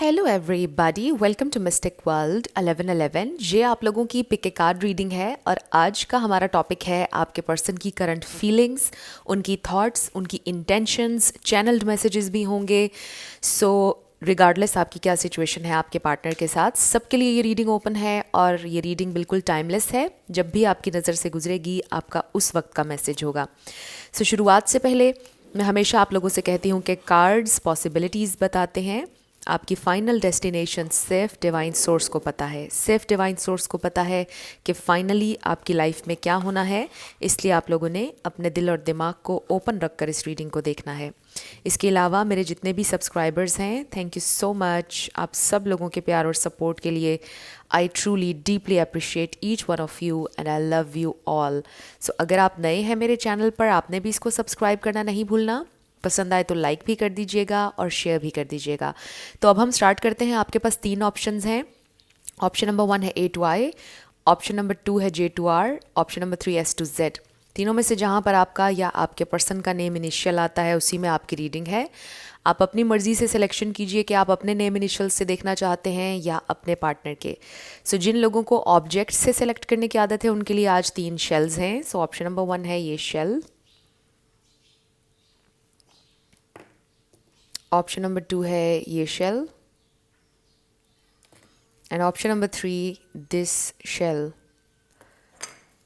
Hello everybody, welcome to mystic world 1111। ये आप लोगों की पिक ए कार्ड रीडिंग है और आज का हमारा टॉपिक है आपके पर्सन की करंट फीलिंग्स, उनकी थॉट्स, उनकी इंटेंशंस, चैनल्ड मैसेजेस भी होंगे। सो रिगार्डलेस आपकी क्या सिचुएशन है आपके पार्टनर के साथ, सबके लिए ये रीडिंग ओपन है और ये रीडिंग बिल्कुल टाइमलेस है। जब भी आपकी नज़र से गुजरेगी आपका उस वक्त का मैसेज होगा। सो शुरुआत से पहले मैं हमेशा आप लोगों से कहती हूँ कि कार्ड्स पॉसिबिलिटीज़ बताते हैं, आपकी फाइनल डेस्टिनेशन सिर्फ डिवाइन सोर्स को पता है। सिर्फ डिवाइन सोर्स को पता है कि फाइनली आपकी लाइफ में क्या होना है, इसलिए आप लोगों ने अपने दिल और दिमाग को ओपन रखकर इस रीडिंग को देखना है। इसके अलावा मेरे जितने भी सब्सक्राइबर्स हैं, थैंक यू सो मच आप सब लोगों के प्यार और सपोर्ट के लिए। I truly deeply appreciate each one of you and I love you all. So अगर आप नए हैं मेरे चैनल पर, आपने भी इसको सब्सक्राइब करना नहीं भूलना। पसंद आए तो लाइक भी कर दीजिएगा और शेयर भी कर दीजिएगा। तो अब हम स्टार्ट करते हैं। आपके पास 3 ऑप्शंस हैं। ऑप्शन नंबर 1 है A to I, option number 2 है J to R, option number 3 S to Z। तीनों में से जहाँ पर आपका या आपके पर्सन का नेम इनिशियल आता है उसी में आपकी रीडिंग है। आप अपनी मर्ज़ी से सिलेक्शन कीजिए कि आप अपने नेम इनिशियल से देखना चाहते हैं या अपने पार्टनर के। सो जिन लोगों को ऑब्जेक्ट से सिलेक्ट करने की आदत है उनके लिए आज 3 शेल्स हैं। सो ऑप्शन नंबर 1 है ये शेल, ऑप्शन नंबर 2 है ये shell and option number 3 this shell.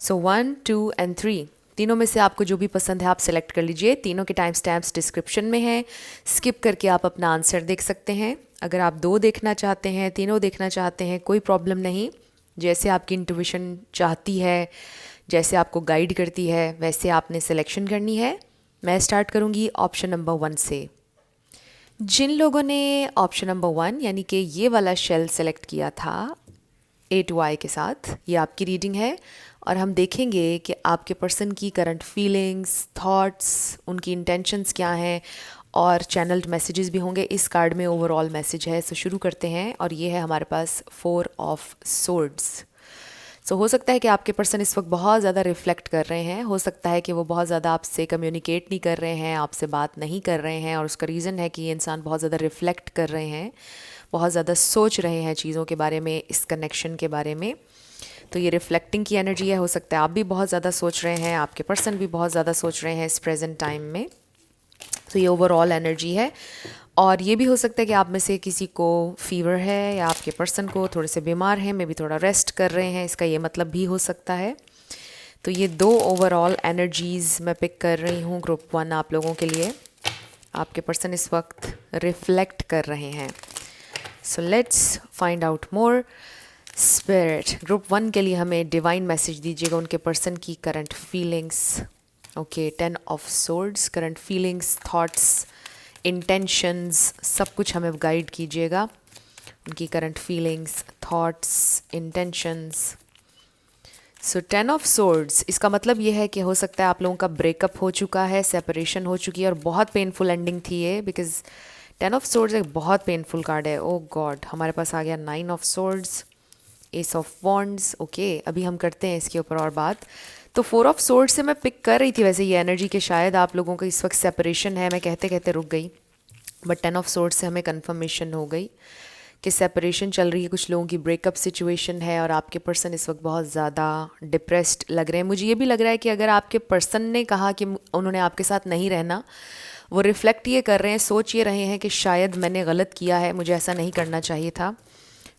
So 1, 2 and 3 तीनों में से आपको जो भी पसंद है आप सेलेक्ट कर लीजिए। तीनों के टाइम स्टैम्प्स डिस्क्रिप्शन में हैं, स्किप करके आप अपना आंसर देख सकते हैं। अगर आप 2 देखना चाहते हैं, तीनों देखना चाहते हैं, कोई प्रॉब्लम नहीं। जैसे आपकी इंट्यूशन चाहती है, जैसे आपको गाइड करती है, वैसे आपने सिलेक्शन करनी है। मैं स्टार्ट करूँगी ऑप्शन नंबर 1 से। जिन लोगों ने ऑप्शन नंबर 1 यानी कि ये वाला शेल सेलेक्ट किया था A to I के साथ, ये आपकी रीडिंग है और हम देखेंगे कि आपके पर्सन की करंट फीलिंग्स, थॉट्स, उनकी इंटेंशंस क्या हैं और चैनल्ड मैसेजेस भी होंगे। इस कार्ड में ओवरऑल मैसेज है। सो शुरू करते हैं और ये है हमारे पास 4 ऑफ सोर्ड्स। सो हो सकता है कि आपके पर्सन इस वक्त बहुत ज़्यादा रिफ्लेक्ट कर रहे हैं, हो सकता है कि वो बहुत ज़्यादा आपसे कम्युनिकेट नहीं कर रहे हैं, आपसे बात नहीं कर रहे हैं और उसका रीज़न है कि ये इंसान बहुत ज़्यादा रिफ्लेक्ट कर रहे हैं, बहुत ज़्यादा सोच रहे हैं चीज़ों के बारे में, इस कनेक्शन के बारे में। तो ये रिफ्लेक्टिंग की एनर्जी है। हो सकता है आप भी बहुत ज़्यादा सोच रहे हैं, आपके पर्सन भी बहुत ज़्यादा सोच रहे हैं इस प्रेजेंट टाइम में। तो ये ओवरऑल एनर्जी है और ये भी हो सकता है कि आप में से किसी को फीवर है या आपके पर्सन को थोड़े से बीमार हैं, मे भी थोड़ा रेस्ट कर रहे हैं, इसका ये मतलब भी हो सकता है। तो ये 2 ओवरऑल एनर्जीज़ मैं पिक कर रही हूँ ग्रुप 1 आप लोगों के लिए। आपके पर्सन इस वक्त रिफ्लेक्ट कर रहे हैं। सो let's find out more. Spirit group 1 के लिए हमें डिवाइन मैसेज दीजिएगा उनके पर्सन की current feelings. Okay, 10 of swords, current feelings, thoughts, intentions, सब कुछ हमें गाइड कीजिएगा। उनकी current feelings, thoughts, intentions. So 10 of swords, इसका मतलब ये है कि हो सकता है आप लोगों का ब्रेकअप हो चुका है, सेपरेशन हो चुकी है और बहुत पेनफुल एंडिंग थी ये, बिकॉज 10 ऑफ सोर्ड्स एक बहुत पेनफुल कार्ड है। ओ गॉड, हमारे पास आ गया 9 of swords, S of wands. Okay, अभी हम करते हैं इसके ऊपर और बात। तो 4 ऑफ सोर्ड से मैं पिक कर रही थी वैसे ये एनर्जी के शायद आप लोगों का इस वक्त सेपरेशन है, मैं कहते कहते रुक गई, बट 10 ऑफ सोर्ड से हमें कंफर्मेशन हो गई कि सेपरेशन चल रही है, कुछ लोगों की ब्रेकअप सिचुएशन है और आपके पर्सन इस वक्त बहुत ज़्यादा डिप्रेस्ड लग रहे हैं। मुझे ये भी लग रहा है कि अगर आपके पर्सन ने कहा कि उन्होंने आपके साथ नहीं रहना, वो रिफ्लेक्ट ये कर रहे हैं, सोच ये रहे हैं कि शायद मैंने गलत किया है, मुझे ऐसा नहीं करना चाहिए था,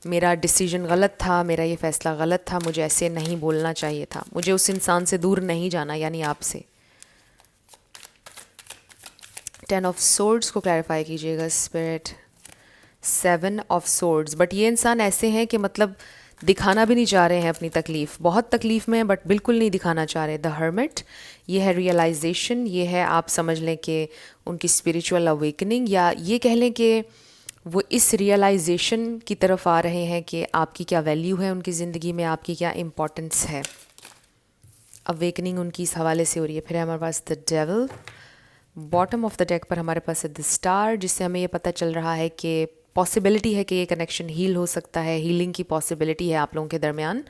मेरा डिसीजन गलत था, मेरा ये फ़ैसला गलत था, मुझे ऐसे नहीं बोलना चाहिए था, मुझे उस इंसान से दूर नहीं जाना, यानी आपसे। 10 ऑफ सोर्ड्स को क्लैरिफाई कीजिएगा स्पिरिट। 7 ऑफ सोर्ड्स, बट ये इंसान ऐसे हैं कि मतलब दिखाना भी नहीं चाह रहे हैं अपनी तकलीफ़, बहुत तकलीफ़ में है बट बिल्कुल नहीं दिखाना चाह रहे। द हर्मिट, ये है रियलाइजेशन, ये है आप समझ लें कि उनकी स्पिरिचुअल अवेकनिंग, या ये कह लें कि वो इस रियलाइजेशन की तरफ आ रहे हैं कि आपकी क्या वैल्यू है उनकी ज़िंदगी में, आपकी क्या इम्पोर्टेंस है। अवेकनिंग उनकी इस हवाले से हो रही है। फिर हमारे पास the devil, bottom of the deck पर हमारे पास है द स्टार, जिससे हमें ये पता चल रहा है कि पॉसिबिलिटी है कि ये कनेक्शन हील हो सकता है, हीलिंग की पॉसिबिलिटी है आप लोगों के दरमियान।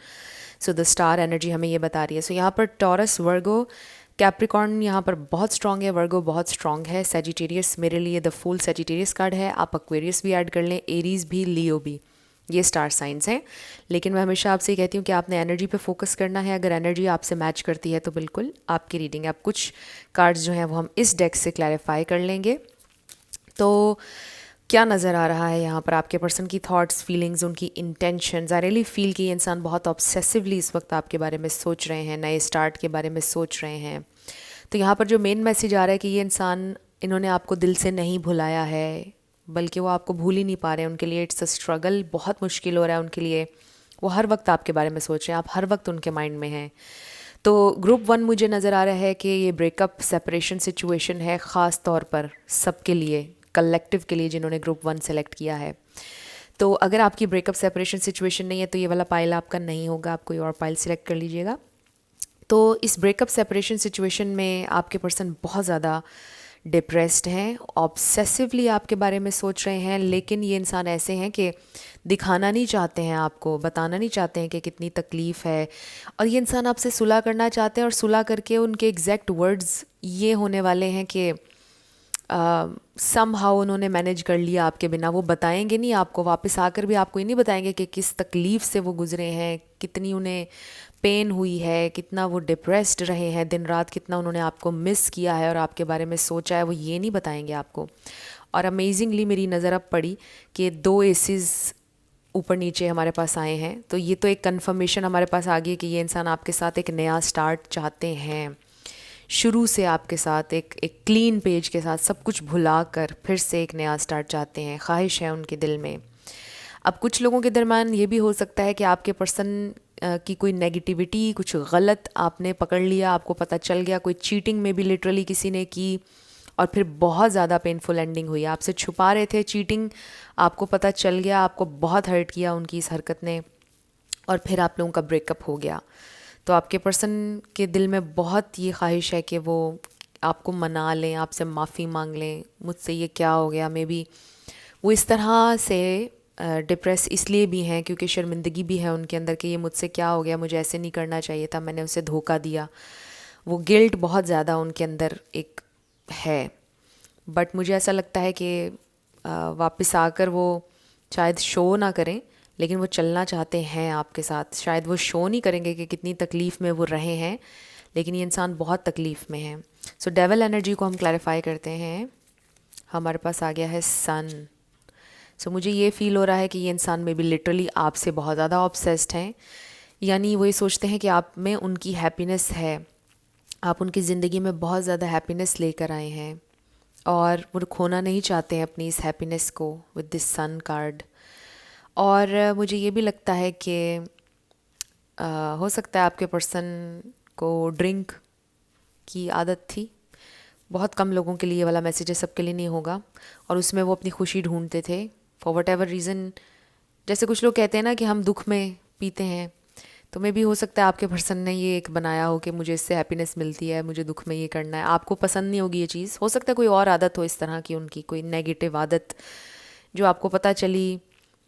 सो द स्टार एनर्जी हमें ये बता रही है। सो यहाँ पर टॉरस, वर्गो, कैप्रिकॉर्न यहाँ पर बहुत स्ट्रांग है, वर्गो बहुत स्ट्रांग है, सेजिटेरियस मेरे लिए द फुल सेजिटेरियस कार्ड है। आप एक्वेरियस भी ऐड कर लें, एरीज भी, लियो भी, ये स्टार साइंस हैं। लेकिन मैं हमेशा आपसे ये कहती हूँ कि आपने एनर्जी पे फोकस करना है। अगर एनर्जी आपसे मैच करती है तो बिल्कुल आपकी रीडिंग है। अब कुछ कार्ड्स जो हैं वो हम इस डेक से क्लैरिफाई कर लेंगे। तो क्या नज़र आ रहा है यहाँ पर आपके पर्सन की थॉट्स, फीलिंग्स, उनकी इंटेंशंस। आई रियली फील कि ये इंसान बहुत ऑब्सेसिवली इस वक्त आपके बारे में सोच रहे हैं, नए स्टार्ट के बारे में सोच रहे हैं। तो यहाँ पर जो मेन मैसेज आ रहा है कि ये इंसान, इन्होंने आपको दिल से नहीं भुलाया है, बल्कि वो आपको भूल ही नहीं पा रहे हैं। उनके लिए इट्स अ स्ट्रगल, बहुत मुश्किल हो रहा है उनके लिए। वो हर वक्त आपके बारे में सोच रहे हैं, आप हर वक्त उनके माइंड में हैं। तो ग्रुप 1 मुझे नज़र आ रहा है कि ये ब्रेकअप सेपरेशन सिचुएशन है, ख़ास तौर पर सबके लिए, कलेक्टिव के लिए जिन्होंने ग्रुप 1 सेलेक्ट किया है। तो अगर आपकी ब्रेकअप सेपरेशन सिचुएशन नहीं है तो ये वाला पाइल आपका नहीं होगा, आप कोई और पाइल सेलेक्ट कर लीजिएगा। तो इस ब्रेकअप सेपरेशन सिचुएशन में आपके पर्सन बहुत ज़्यादा डिप्रेस्ड हैं, ऑब्सेसिवली आपके बारे में सोच रहे हैं। लेकिन ये इंसान ऐसे हैं कि दिखाना नहीं चाहते हैं, आपको बताना नहीं चाहते हैं कि कितनी तकलीफ़ है। और ये इंसान आपसे सुलह करना चाहते हैं, और सुलह करके उनके एग्जैक्ट वर्ड्स ये होने वाले हैं कि सम हाउ उन्होंने मैनेज कर लिया आपके बिना। वो बताएंगे नहीं आपको, वापस आकर भी आपको ये नहीं बताएंगे कि किस तकलीफ़ से वो गुजरे हैं, कितनी उन्हें पेन हुई है, कितना वो डिप्रेस्ड रहे हैं दिन रात, कितना उन्होंने आपको मिस किया है और आपके बारे में सोचा है, वो ये नहीं बताएंगे आपको। और अमेजिंगली मेरी नज़र अब पड़ी कि 2 एसेस ऊपर नीचे हमारे पास आए हैं। तो ये तो एक कंफर्मेशन हमारे पास आ गई कि ये इंसान आपके साथ एक नया स्टार्ट चाहते हैं, शुरू से आपके साथ एक क्लीन पेज के साथ सब कुछ भुला कर फिर से एक नया स्टार्ट चाहते हैं, ख्वाहिश है उनके दिल में। अब कुछ लोगों के दरमियान ये भी हो सकता है कि आपके पर्सन की कोई नेगेटिविटी, कुछ गलत आपने पकड़ लिया, आपको पता चल गया, कोई चीटिंग में भी लिटरली किसी ने की और फिर बहुत ज़्यादा पेनफुल एंडिंग हुई। आपसे छुपा रहे थे चीटिंग, आपको पता चल गया, आपको बहुत हर्ट किया उनकी इस हरकत ने, और फिर आप लोगों का ब्रेकअप हो गया। तो आपके पर्सन के दिल में बहुत ये ख्वाहिश है कि वो आपको मना लें, आपसे माफ़ी मांग लें, मुझसे ये क्या हो गया। मे बी वो इस तरह से डिप्रेस इसलिए भी हैं क्योंकि शर्मिंदगी भी है उनके अंदर कि ये मुझसे क्या हो गया, मुझे ऐसे नहीं करना चाहिए था, मैंने उसे धोखा दिया। वो गिल्ट बहुत ज़्यादा उनके अंदर एक है। बट मुझे ऐसा लगता है कि वापस आकर वो शायद शो ना करें, लेकिन वो चलना चाहते हैं आपके साथ। शायद वो शो नहीं करेंगे कि कितनी तकलीफ़ में वो रहे हैं, लेकिन ये इंसान बहुत तकलीफ़ में है। सो डेविल एनर्जी को हम क्लैरिफाई करते हैं। हमारे पास आ गया है सन। सो मुझे ये फ़ील हो रहा है कि ये इंसान में भी लिटरली आपसे बहुत ज़्यादा ऑब्सेस्ड हैं। यानी वो ये सोचते हैं कि आप में उनकी हैप्पीनेस है, आप उनकी ज़िंदगी में बहुत ज़्यादा हैप्पीनेस लेकर आए हैं और वो खोना नहीं चाहते हैं अपनी इस हैप्पीनेस को विद दिस सन कार्ड। और मुझे ये भी लगता है कि हो सकता है आपके पर्सन को ड्रिंक की आदत थी। बहुत कम लोगों के लिए ये वाला मैसेज है, सबके लिए नहीं होगा। और उसमें वो अपनी खुशी ढूंढते थे फॉर वट एवर रीज़न। जैसे कुछ लोग कहते हैं ना कि हम दुख में पीते हैं, तो मे भी हो सकता है आपके पर्सन ने ये एक बनाया हो कि मुझे इससे हैप्पीनेस मिलती है, मुझे दुख में ये करना है। आपको पसंद नहीं होगी ये चीज़, हो सकता है कोई और आदत हो इस तरह की उनकी, कोई नेगेटिव आदत जो आपको पता चली,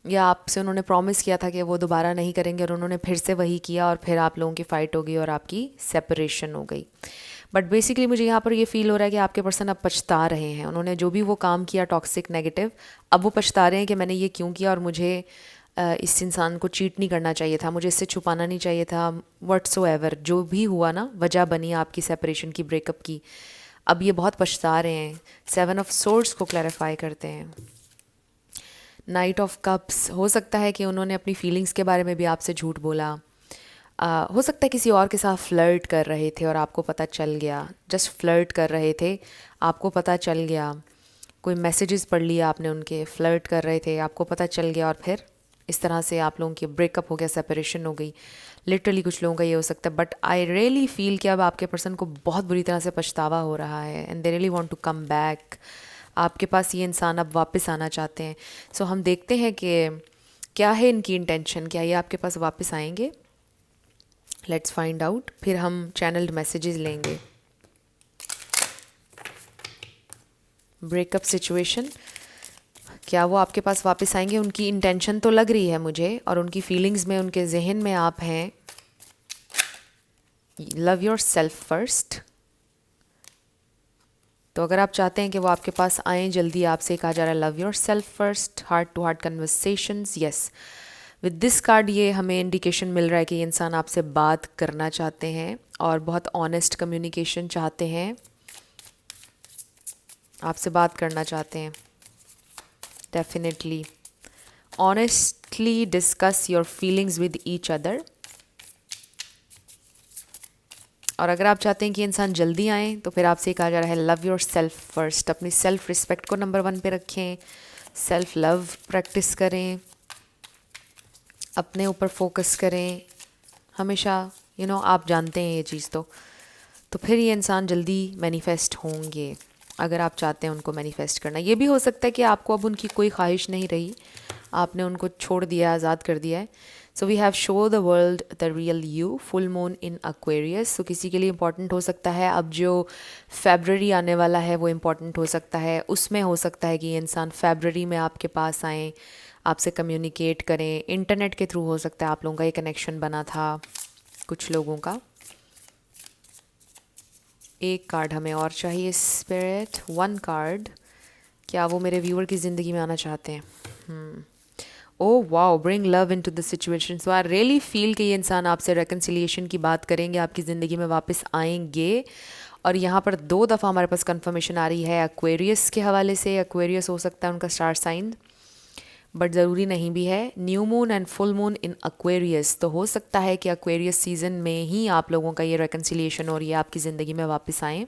या आपसे उन्होंने प्रॉमिस किया था कि वो दोबारा नहीं करेंगे और उन्होंने फिर से वही किया और फिर आप लोगों की फ़ाइट हो गई और आपकी सेपरेशन हो गई। बट बेसिकली मुझे यहाँ पर ये फ़ील हो रहा है कि आपके पर्सन अब पछता रहे हैं। उन्होंने जो भी वो काम किया टॉक्सिक नेगेटिव, अब वो पछता रहे हैं कि मैंने ये क्यों किया और मुझे इस इंसान को चीट नहीं करना चाहिए था, मुझे इससे छुपाना नहीं चाहिए था। व्हाट्सोएवर जो भी हुआ ना, वजह बनी आपकी सेपरेशन की, ब्रेकअप की, अब ये बहुत पछता रहे हैं। 7 ऑफ सोर्ड्स को क्लैरिफाई करते हैं। नाइट ऑफ कप्स, हो सकता है कि उन्होंने अपनी फीलिंग्स के बारे में भी आपसे झूठ बोला। हो सकता है किसी और के साथ फ्लर्ट कर रहे थे और आपको पता चल गया, जस्ट फ्लर्ट कर रहे थे, आपको पता चल गया। कोई मैसेजेस पढ़ लिया आपने उनके, फ्लर्ट कर रहे थे, आपको पता चल गया और फिर इस तरह से आप लोगों की ब्रेकअप हो गया, सेपरेशन हो गई। लिटरली कुछ लोगों का ये हो सकता है। बट आई रियली फील कि अब आपके पर्सन को बहुत बुरी तरह से पछतावा हो रहा है and they really want to come back. आपके पास ये इंसान अब वापस आना चाहते हैं। सो हम देखते हैं कि क्या है इनकी इंटेंशन, क्या ये आपके पास वापस आएंगे। लेट्स फाइंड आउट, फिर हम चैनल्ड मैसेजेस लेंगे। ब्रेकअप सिचुएशन, क्या वो आपके पास वापस आएंगे। उनकी इंटेंशन तो लग रही है मुझे, और उनकी फीलिंग्स में, उनके जहन में आप हैं। लव योर सेल्फ फर्स्ट, तो अगर आप चाहते हैं कि वो आपके पास आएँ जल्दी, आपसे कहा जा रहा है love your self first, heart to heart conversations. Yes, with this card ये हमें इंडिकेशन मिल रहा है कि ये इंसान आपसे बात करना चाहते हैं और बहुत ऑनेस्ट कम्युनिकेशन चाहते हैं, आपसे बात करना चाहते हैं। Definitely honestly discuss your feelings with each other. और अगर आप चाहते हैं कि इंसान जल्दी आए तो फिर आपसे कहा जा रहा है लव योर सेल्फ फर्स्ट। अपनी सेल्फ रिस्पेक्ट को नंबर 1 पे रखें, सेल्फ लव प्रैक्टिस करें, अपने ऊपर फोकस करें हमेशा। आप जानते हैं ये चीज़ तो फिर ये इंसान जल्दी मैनिफेस्ट होंगे अगर आप चाहते हैं उनको मैनिफेस्ट करना। ये भी हो सकता है कि आपको अब उनकी कोई ख्वाहिश नहीं रही, आपने उनको छोड़ दिया, आज़ाद कर दिया है। So we have show the world the real you, full moon in Aquarius. So किसी के लिए इंपॉर्टेंट हो सकता है अब जो फेब्रवरी आने वाला है वो इम्पॉर्टेंट हो सकता है। उसमें हो सकता है कि ये इंसान फेब्रवरी में आपके पास आएँ, आपसे कम्युनिकेट करें। इंटरनेट के थ्रू हो सकता है आप लोगों का ये कनेक्शन बना था कुछ लोगों का। एक कार्ड हमें और चाहिए स्पिरिट, 1 कार्ड। क्या वो मेरे व्यूअर की ज़िंदगी में आना चाहते हैं? Oh wow, bring love into the situation. So I really feel कि ये इंसान आपसे रेकन्सिलिएशन की बात करेंगे, आपकी ज़िंदगी में वापस आएंगे। और यहाँ पर 2 दफ़ा हमारे पास कंफर्मेशन आ रही है एक्वेरियस के हवाले से। एक्वेरियस हो सकता है उनका स्टार साइन, बट ज़रूरी नहीं भी है। New moon and full moon in Aquarius, तो हो सकता है कि एक्वेरियस सीज़न में ही आप लोगों का ये रेकन्सिलिएशन और ये आपकी ज़िंदगी में वापस आएँ।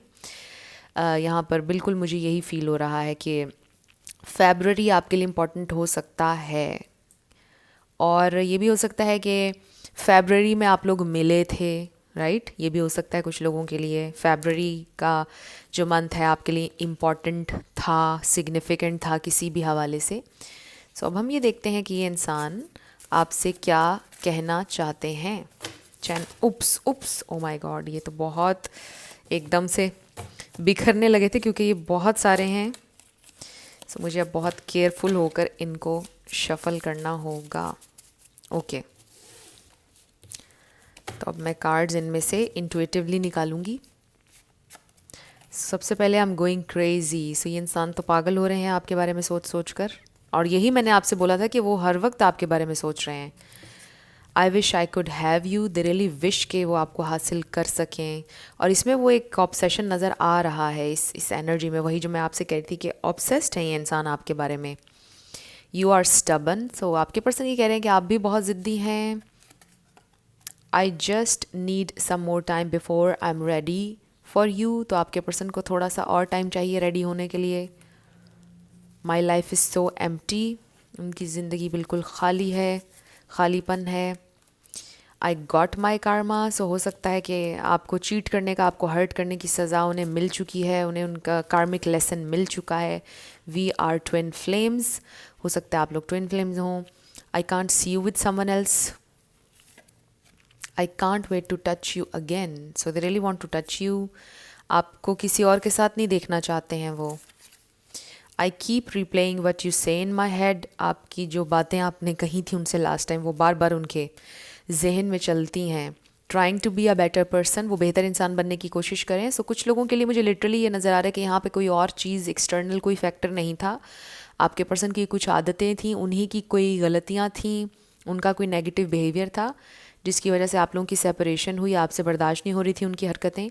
यहाँ पर बिल्कुल मुझे यही फील हो रहा है कि फेब्रुअरी आपके लिए इम्पॉर्टेंट हो सकता है। और ये भी हो सकता है कि फेब्रुअरी में आप लोग मिले थे, राइट? ये भी हो सकता है कुछ लोगों के लिए फेब्रुअरी का जो मंथ है आपके लिए इम्पॉर्टेंट था, सिग्निफिकेंट था किसी भी हवाले से। सो अब हम ये देखते हैं कि ये इंसान आपसे क्या कहना चाहते हैं। उप्स उप्स, ओ माय गॉड, ये तो बहुत एकदम से बिखरने लगे थे क्योंकि ये बहुत सारे हैं। सो मुझे अब बहुत केयरफुल होकर इनको शफल करना होगा। ओके, तो अब मैं कार्ड्स इनमें से इंट्यूटिवली निकालूंगी। सबसे पहले आई एम गोइंग क्रेजी। सो ये इंसान तो पागल हो रहे हैं आपके बारे में सोच सोच कर, और यही मैंने आपसे बोला था कि वो हर वक्त आपके बारे में सोच रहे हैं। I wish I could have you, they really wish के वो आपको हासिल कर सकें। और इसमें वो एक ऑब्सेशन नज़र आ रहा है इस एनर्जी में, वही जो मैं आपसे कह रही थी कि ऑब्सेस्ड है ये इंसान आपके बारे में। यू आर स्टबन, सो आपके पर्सन ये कह रहे हैं कि आप भी बहुत ज़िद्दी हैं। I just need some more time before I am ready for you, तो आपके पर्सन को थोड़ा सा और टाइम चाहिए रेडी होने के लिए। My life is so empty, उनकी ज़िंदगी बिल्कुल खाली है, खालीपन है। आई गॉट माई कारमा, सो हो सकता है कि आपको चीट करने का, आपको हर्ट करने की सज़ा उन्हें मिल चुकी है, उन्हें उनका कार्मिक लेसन मिल चुका है। वी आर ट्विन फ्लेम्स, हो सकता है आप लोग ट्विन फ्लेम्स हों। I can't see you with someone else, I can't wait to touch you again, so they really want to touch you. आपको किसी और के साथ नहीं देखना चाहते हैं वो। आई कीप रिप्लेइंग वट यू से इन माई हेड, आपकी जो बातें आपने कही थी उनसे लास्ट टाइम वो बार बार उनके जहन में चलती हैं। Trying to be a better person, वो बेहतर इंसान बनने की कोशिश करें। सो कुछ लोगों के लिए मुझे लिटरली ये नज़र आ रहा है कि यहाँ पे कोई और चीज़, एक्सटर्नल कोई फैक्टर नहीं था। आपके पर्सन की कुछ आदतें थीं, उन्हीं की कोई गलतियाँ थीं, उनका कोई नेगेटिव बिहेवियर था जिसकी वजह से आप लोगों की सेपरेशन हुई, आपसे बर्दाश्त नहीं हो रही थी उनकी हरकतें।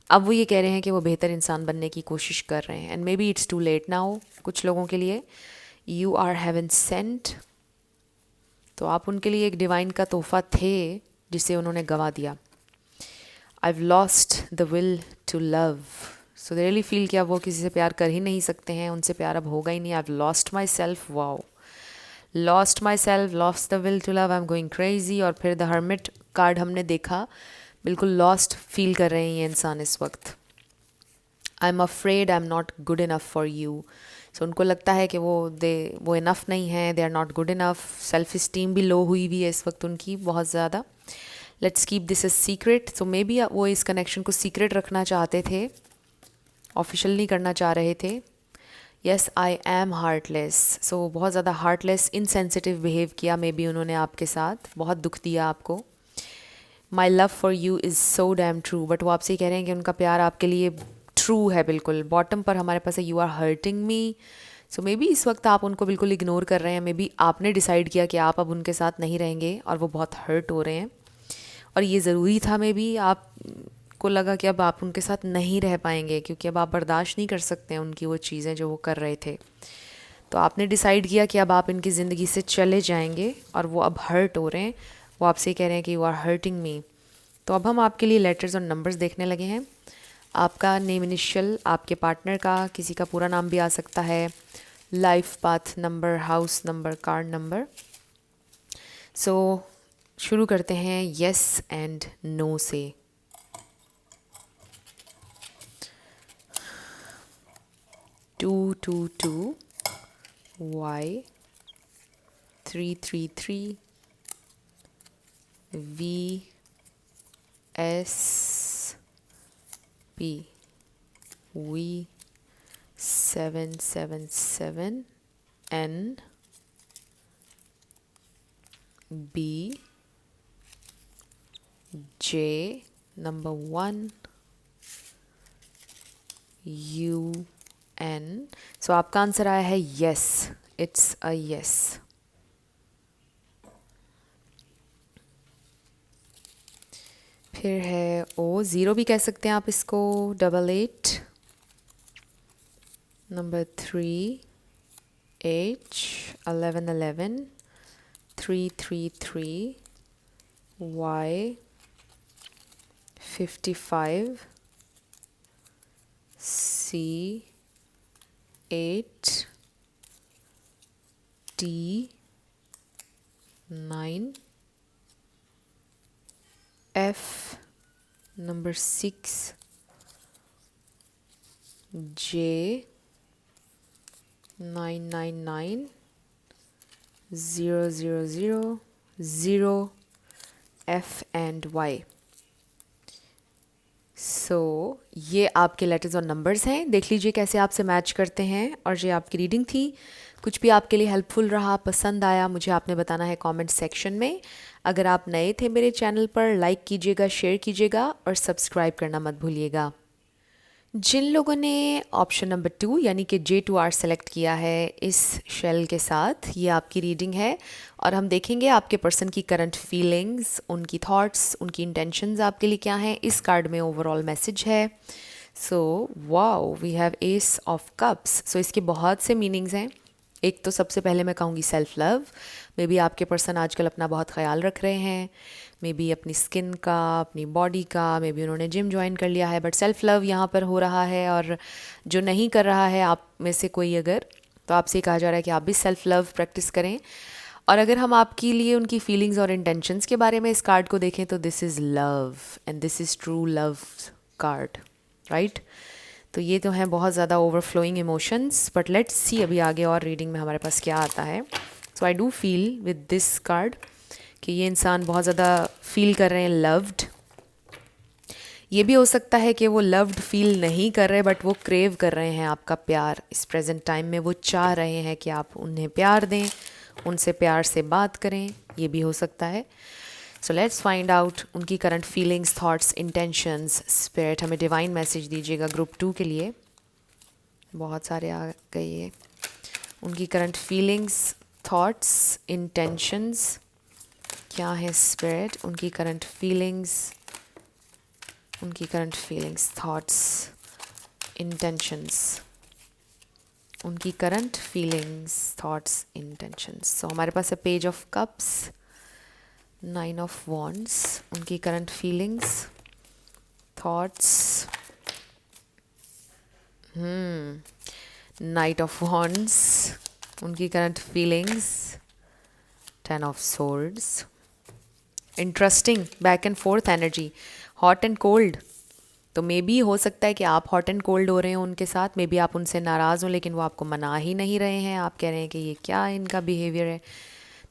अब वो ये कह रहे हैं कि वो बेहतर इंसान बनने की कोशिश कर रहे हैं, and may be it's too late now कुछ लोगों के लिए। यू आर हेवन सेंट, तो आप उनके लिए एक डिवाइन का तोहफा थे जिसे उन्होंने गंवा दिया। I have lost the will to love, so they really feel कि अब वो किसी से प्यार कर ही नहीं सकते हैं, उनसे प्यार अब होगा ही नहीं। I have lost my self, wow, lost my self, lost the will to love, I am going crazy. और फिर द हर्मिट कार्ड हमने देखा, बिल्कुल लॉस्ट फील कर रहे हैं ये इंसान इस वक्त। I am afraid I am not good enough for you, सो उनको लगता है कि वो इनफ नहीं है, they are not good enough. Self esteem भी लो हुई हुई है इस वक्त उनकी बहुत ज़्यादा। Let's keep this a secret, so may be वो इस कनेक्शन को सीक्रेट रखना चाहते थे, ऑफिशियल नहीं करना चाह रहे थे। येस, आई एम हार्टलेस, सो बहुत ज़्यादा हार्टलेस, इनसेंसिटिव बिहेव किया मे बी उन्होंने आपके साथ, बहुत दुख दिया आपको। My love for you is so damn true, but वो आपसे कह रहे हैं कि उनका प्यार आपके लिए ट्रू है बिल्कुल। बॉटम पर हमारे पास है you are hurting me. So may be इस वक्त आप उनको बिल्कुल इग्नोर कर रहे हैं। मे बी आपने डिसाइड किया कि आप अब उनके साथ नहीं रहेंगे और वो बहुत हर्ट हो रहे हैं और ये ज़रूरी था। मे बी आपको लगा कि अब आप उनके साथ नहीं रह पाएंगे क्योंकि अब आप बर्दाश्त नहीं कर सकते हैं उनकी वो चीज़ें जो वो कर रहे थे। तो आपने डिसाइड किया कि अब आप इनकी ज़िंदगी से चले जाएंगे और वो अब हर्ट हो रहे हैं। वो आपसे कह रहे हैं कि यू आर हर्टिंग मी। तो अब हम आपके लिए लेटर्स और नंबर्स देखने लगे हैं। आपका नेम इनिशियल, आपके पार्टनर का, किसी का पूरा नाम भी आ सकता है, life path number, house number, car number. So शुरू करते हैं येस एंड नो से। 222 Y 333 V S P V 777 N B J number 1 U N। सो आपका आंसर आया है यस, इट्स अ यस। फिर है ओ, ज़ीरो भी कह सकते हैं आप इसको, 88 number 3 H 1111 333 Y 55 C 8 T 9 F number 6 J 999 000 0 F and Y। सो ये आपके लेटर्स और नंबर्स हैं। देख लीजिए कैसे आपसे मैच करते हैं। और ये आपकी रीडिंग थी। कुछ भी आपके लिए हेल्पफुल रहा, पसंद आया, मुझे आपने बताना है कमेंट सेक्शन में। अगर आप नए थे मेरे चैनल पर, लाइक कीजिएगा, शेयर कीजिएगा और सब्सक्राइब करना मत भूलिएगा। जिन लोगों ने ऑप्शन नंबर 2 यानी कि J2R सेलेक्ट किया है इस शेल के साथ, ये आपकी रीडिंग है और हम देखेंगे आपके पर्सन की करंट फीलिंग्स, उनकी थॉट्स, उनकी इंटेंशंस आपके लिए क्या हैं। इस कार्ड में ओवरऑल मैसेज है। So wow, we have ace of cups. So इसके बहुत से मीनिंग्स हैं। एक तो सबसे पहले मैं कहूँगी सेल्फ लव। मे बी आपके पर्सन आजकल अपना बहुत ख्याल रख रहे हैं, मे बी अपनी स्किन का, अपनी बॉडी का, मे बी उन्होंने जिम ज्वाइन कर लिया है, बट सेल्फ लव यहाँ पर हो रहा है। और जो नहीं कर रहा है आप में से कोई अगर, तो आपसे कहा जा रहा है कि आप भी सेल्फ लव प्रैक्टिस करें। और अगर हम आपके लिए उनकी फीलिंग्स और इंटेंशंस के बारे में इस कार्ड को देखें तो this is love and this is true love card, right. तो ये तो हैं बहुत ज़्यादा overflowing emotions, but let's see अभी आगे और रीडिंग में हमारे पास क्या आता है। So I do feel with this card कि ये इंसान बहुत ज़्यादा फील कर रहे हैं लव्ड। ये भी हो सकता है कि वो लव्ड फील नहीं कर रहे, बट वो क्रेव कर रहे हैं आपका प्यार। इस प्रेजेंट टाइम में वो चाह रहे हैं कि आप उन्हें प्यार दें, उनसे प्यार से बात करें। ये भी हो सकता है। सो लेट्स फाइंड आउट उनकी current feelings, thoughts, intentions. Spirit हमें डिवाइन मैसेज दीजिएगा ग्रुप 2 के लिए। बहुत सारे आ गए। उनकी करंट फीलिंग्स, थॉट्स, इंटेंशंस क्या है स्पिरिट। उनकी करंट फीलिंग्स, उनकी करंट फीलिंग्स, थॉट्स, इंटेंशंस, उनकी current feelings, thoughts, intentions. So हमारे पास है page of cups, 9 of wands, उनकी current feelings, thoughts, knight of wands, उनकी current feelings, 10 of swords. Interesting back and forth energy, hot and cold. तो may be हो सकता है कि आप हॉट एंड कोल्ड हो रहे हो उनके साथ। मे बी आप उनसे नाराज़ हो लेकिन वो आपको मना ही नहीं रहे हैं। आप कह रहे हैं कि ये क्या इनका बिहेवियर है।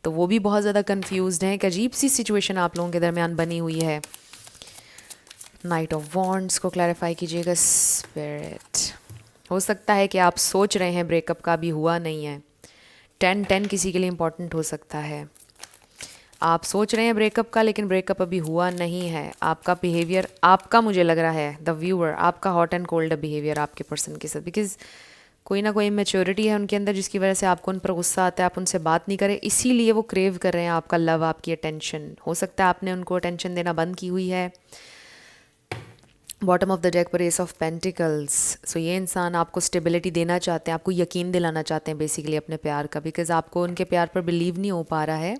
तो वो भी बहुत ज़्यादा कंफ्यूज्ड हैं। एक अजीब सी सिचुएशन आप लोगों के दरमियान बनी हुई है। नाइट ऑफ वॉन्ड्स को क्लैरिफाई कीजिएगा स्पिरिट। हो सकता है कि आप सोच रहे हैं ब्रेकअप का, भी हुआ नहीं है। 10-10 किसी के लिए इम्पोर्टेंट हो सकता है। आप सोच रहे हैं ब्रेकअप का, लेकिन ब्रेकअप अभी हुआ नहीं है। आपका बिहेवियर, आपका मुझे लग रहा है द व्यूअर, आपका हॉट एंड कोल्ड बिहेवियर आपके पर्सन के साथ, बिकॉज कोई ना कोई इमेच्योरिटी है उनके अंदर जिसकी वजह से आपको उन पर गुस्सा आता है, आप उनसे बात नहीं करें, इसीलिए वो क्रेव कर रहे हैं आपका लव, आपकी अटेंशन। हो सकता है आपने उनको अटेंशन देना बंद की हुई है। बॉटम ऑफ द डेक पर एस ऑफ पेंटिकल्स। सो ये इंसान आपको स्टेबिलिटी देना चाहते हैं, आपको यकीन दिलाना चाहते हैं बेसिकली अपने प्यार का, बिकॉज आपको उनके प्यार पर बिलीव नहीं हो पा रहा है।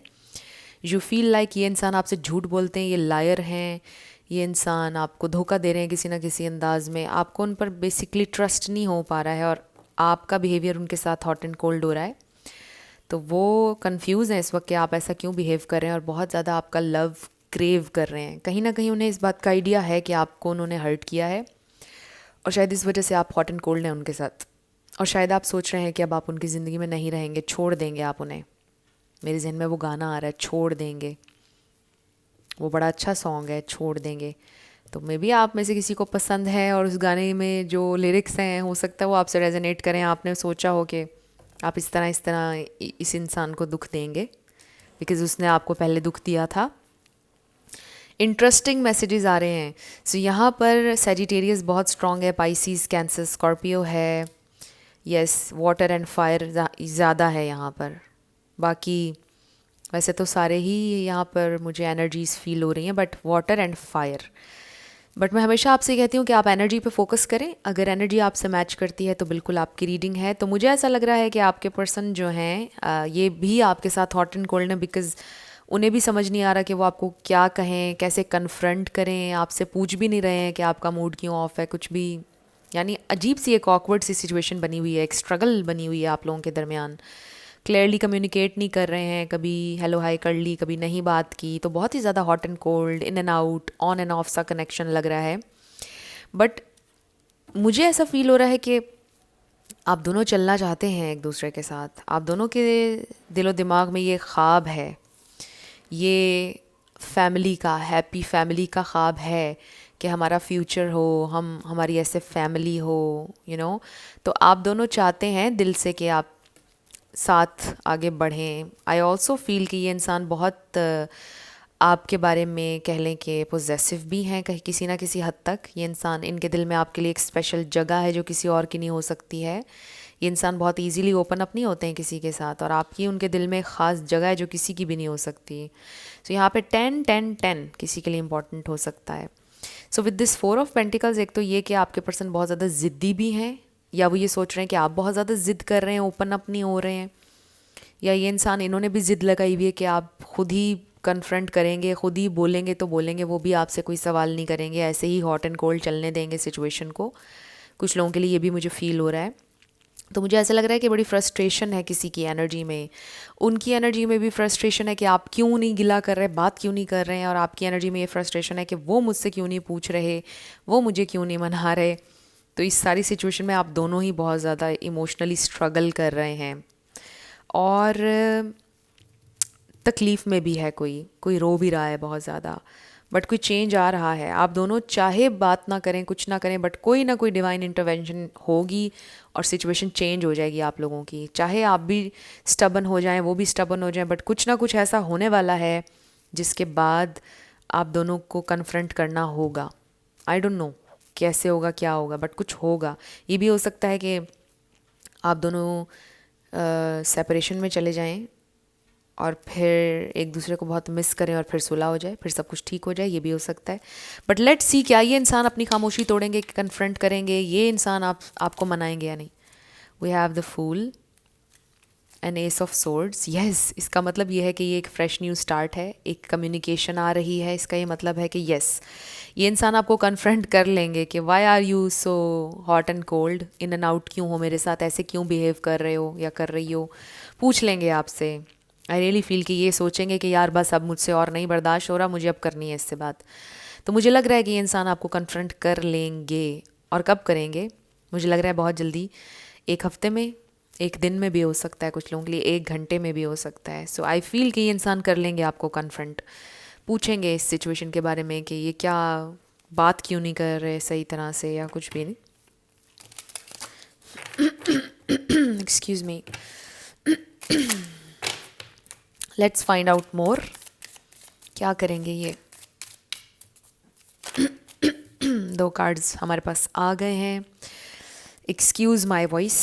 यू फील लाइक ये इंसान आपसे झूठ बोलते हैं, ये लायर हैं, ये इंसान आपको धोखा दे रहे हैं किसी ना किसी अंदाज में, आपको उन पर बेसिकली ट्रस्ट नहीं हो पा रहा है और आपका बिहेवियर उनके साथ हॉट एंड कोल्ड हो रहा है। तो वो कंफ्यूज हैं इस वक्त कि आप ऐसा क्यों बिहेव कर रहे हैं और बहुत ज़्यादा आपका लव क्रेव कर रहे हैं। कहीं ना कहीं उन्हें इस बात का आइडिया है कि आपको उन्होंने हर्ट किया है और शायद इस वजह से आप हॉट एंड कोल्ड हैं उनके साथ। और शायद आप सोच रहे हैं कि अब आप उनकी ज़िंदगी में नहीं रहेंगे, छोड़ देंगे आप उन्हें। मेरे जहन में वो गाना आ रहा है, छोड़ देंगे। वो बड़ा अच्छा सॉन्ग है, छोड़ देंगे। तो मे बी आप में से किसी को पसंद है और उस गाने में जो लिरिक्स हैं हो सकता है वो आपसे रेजोनेट करें। आपने सोचा हो कि आप इस तरह इस इंसान को दुख देंगे बिकॉज़ उसने आपको पहले दुख दिया था। इंटरेस्टिंग मैसेजेस आ रहे हैं। सो यहाँ पर सेजिटेरियस बहुत स्ट्रॉन्ग है, पाइसीज, कैंसर, स्कॉर्पियो है, यस, वाटर एंड फायर ज़्यादा है यहाँ पर। बाकी वैसे तो सारे ही यहाँ पर मुझे एनर्जीज फील हो रही हैं, but water and fire. But मैं हमेशा आपसे कहती हूँ कि आप एनर्जी पे फोकस करें। अगर एनर्जी आपसे मैच करती है तो बिल्कुल आपकी रीडिंग है। तो मुझे ऐसा लग रहा है कि आपके पर्सन जो हैं ये भी आपके साथ हॉट एंड कोल्ड है, बिकॉज उन्हें भी समझ नहीं आ रहा कि वो आपको क्या कहें, कैसे कन्फ्रंट करें। आपसे पूछ भी नहीं रहे हैं कि आपका मूड क्यों ऑफ है, कुछ भी। यानी अजीब सी एक ऑकवर्ड सी सिचुएशन बनी हुई है, एक स्ट्रगल बनी हुई है आप लोगों के दरमियान। क्लियरली कम्युनिकेट नहीं कर रहे हैं, कभी हेलो हाय कर ली, कभी नहीं बात की। तो बहुत ही ज़्यादा hot and cold, in and out, on end of सा कनेक्शन लग रहा है। बट मुझे ऐसा फील हो रहा है कि आप दोनों चलना चाहते हैं एक दूसरे के साथ। आप दोनों के दिलो दिमाग में ये ख्वाब है, ये फैमिली का, हैप्पी फैमिली का ख्वाब है कि हमारा फ्यूचर हो, हमारी ऐसे फैमिली हो, तो आप दोनों चाहते हैं दिल से कि आप साथ आगे बढ़ें। आई ऑल्सो फील कि ये इंसान बहुत आपके बारे में कह लें कि पोजेसिव भी हैं कहीं किसी ना किसी हद तक। ये इंसान, इनके दिल में आपके लिए एक स्पेशल जगह है जो किसी और की नहीं हो सकती है। ये इंसान बहुत इजीली ओपन अप नहीं होते हैं किसी के साथ, और आपकी उनके दिल में एक ख़ास जगह है जो किसी की भी नहीं हो सकती। तो यहाँ पे 10-10-10 किसी के लिए इम्पॉर्टेंट हो सकता है। So with this 4 of pentacles, एक तो ये कि आपके पर्सन बहुत ज़्यादा ज़िद्दी भी हैं, या वो ये सोच रहे हैं कि आप बहुत ज़्यादा ज़िद कर रहे हैं, ओपन अप नहीं हो रहे हैं, या ये इंसान, इन्होंने भी ज़िद लगाई हुई है कि आप खुद ही कन्फ्रंट करेंगे, खुद ही बोलेंगे तो बोलेंगे, वो भी आपसे कोई सवाल नहीं करेंगे, ऐसे ही हॉट एंड कोल्ड चलने देंगे सिचुएशन को। कुछ लोगों के लिए ये भी मुझे फ़ील हो रहा है। तो मुझे ऐसा लग रहा है कि बड़ी फ्रस्ट्रेशन है किसी की एनर्जी में, उनकी एनर्जी में भी फ्रस्ट्रेशन है कि आप क्यों नहीं गिला कर रहे, बात क्यों नहीं कर रहे हैं, और आपकी एनर्जी में ये फ्रस्ट्रेशन है कि वो मुझसे क्यों नहीं पूछ रहे, वो मुझे क्यों नहीं मना रहे। तो इस सारी सिचुएशन में आप दोनों ही बहुत ज़्यादा इमोशनली स्ट्रगल कर रहे हैं, और तकलीफ़ में भी है, कोई रो भी रहा है बहुत ज़्यादा, बट कोई चेंज आ रहा है। आप दोनों चाहे बात ना करें, कुछ ना करें, बट कोई ना कोई डिवाइन इंटरवेंशन होगी और सिचुएशन चेंज हो जाएगी आप लोगों की। चाहे आप भी स्टबन हो जाएं, वो भी स्टबन हो जाएं, बट कुछ ना कुछ ऐसा होने वाला है जिसके बाद आप दोनों को कन्फ्रंट करना होगा। आई डोंट नो कैसे होगा, क्या होगा, बट कुछ होगा। ये भी हो सकता है कि आप दोनों सेपरेशन में चले जाएं और फिर एक दूसरे को बहुत मिस करें और फिर सुलह हो जाए, फिर सब कुछ ठीक हो जाए, ये भी हो सकता है। बट लेट्स सी, क्या ये इंसान अपनी खामोशी तोड़ेंगे, कन्फ्रंट करेंगे, ये इंसान आपको मनाएंगे या नहीं। We have the fool and ace of swords. Yes, इसका मतलब ये है कि ये एक फ्रेश न्यू स्टार्ट है, एक कम्युनिकेशन आ रही है। इसका ये मतलब है कि यस, ये इंसान आपको कन्फ्रंट कर लेंगे कि why are you so hot and cold, in and out क्यों हो मेरे साथ, ऐसे क्यों बिहेव कर रहे हो या कर रही हो, पूछ लेंगे आपसे। आई रियली फील कि ये सोचेंगे कि यार बस अब मुझसे और नहीं बर्दाश्त हो रहा, मुझे अब करनी है इससे बात। तो मुझे लग रहा है कि ये इंसान आपको कन्फ्रंट कर लेंगे। और कब करेंगे? मुझे लग रहा है बहुत जल्दी, एक हफ्ते में, एक दिन में भी हो सकता है, कुछ लोगों के लिए 1 घंटे में भी हो सकता है। सो आई फील कि ये इंसान कर लेंगे आपको कन्फ्रंट, पूछेंगे इस सिचुएशन के बारे में कि ये क्या बात क्यों नहीं कर रहे सही तरह से, या कुछ भी नहीं। Excuse me, let's find out more. क्या करेंगे ये? दो कार्ड्स हमारे पास आ गए हैं। Excuse my voice.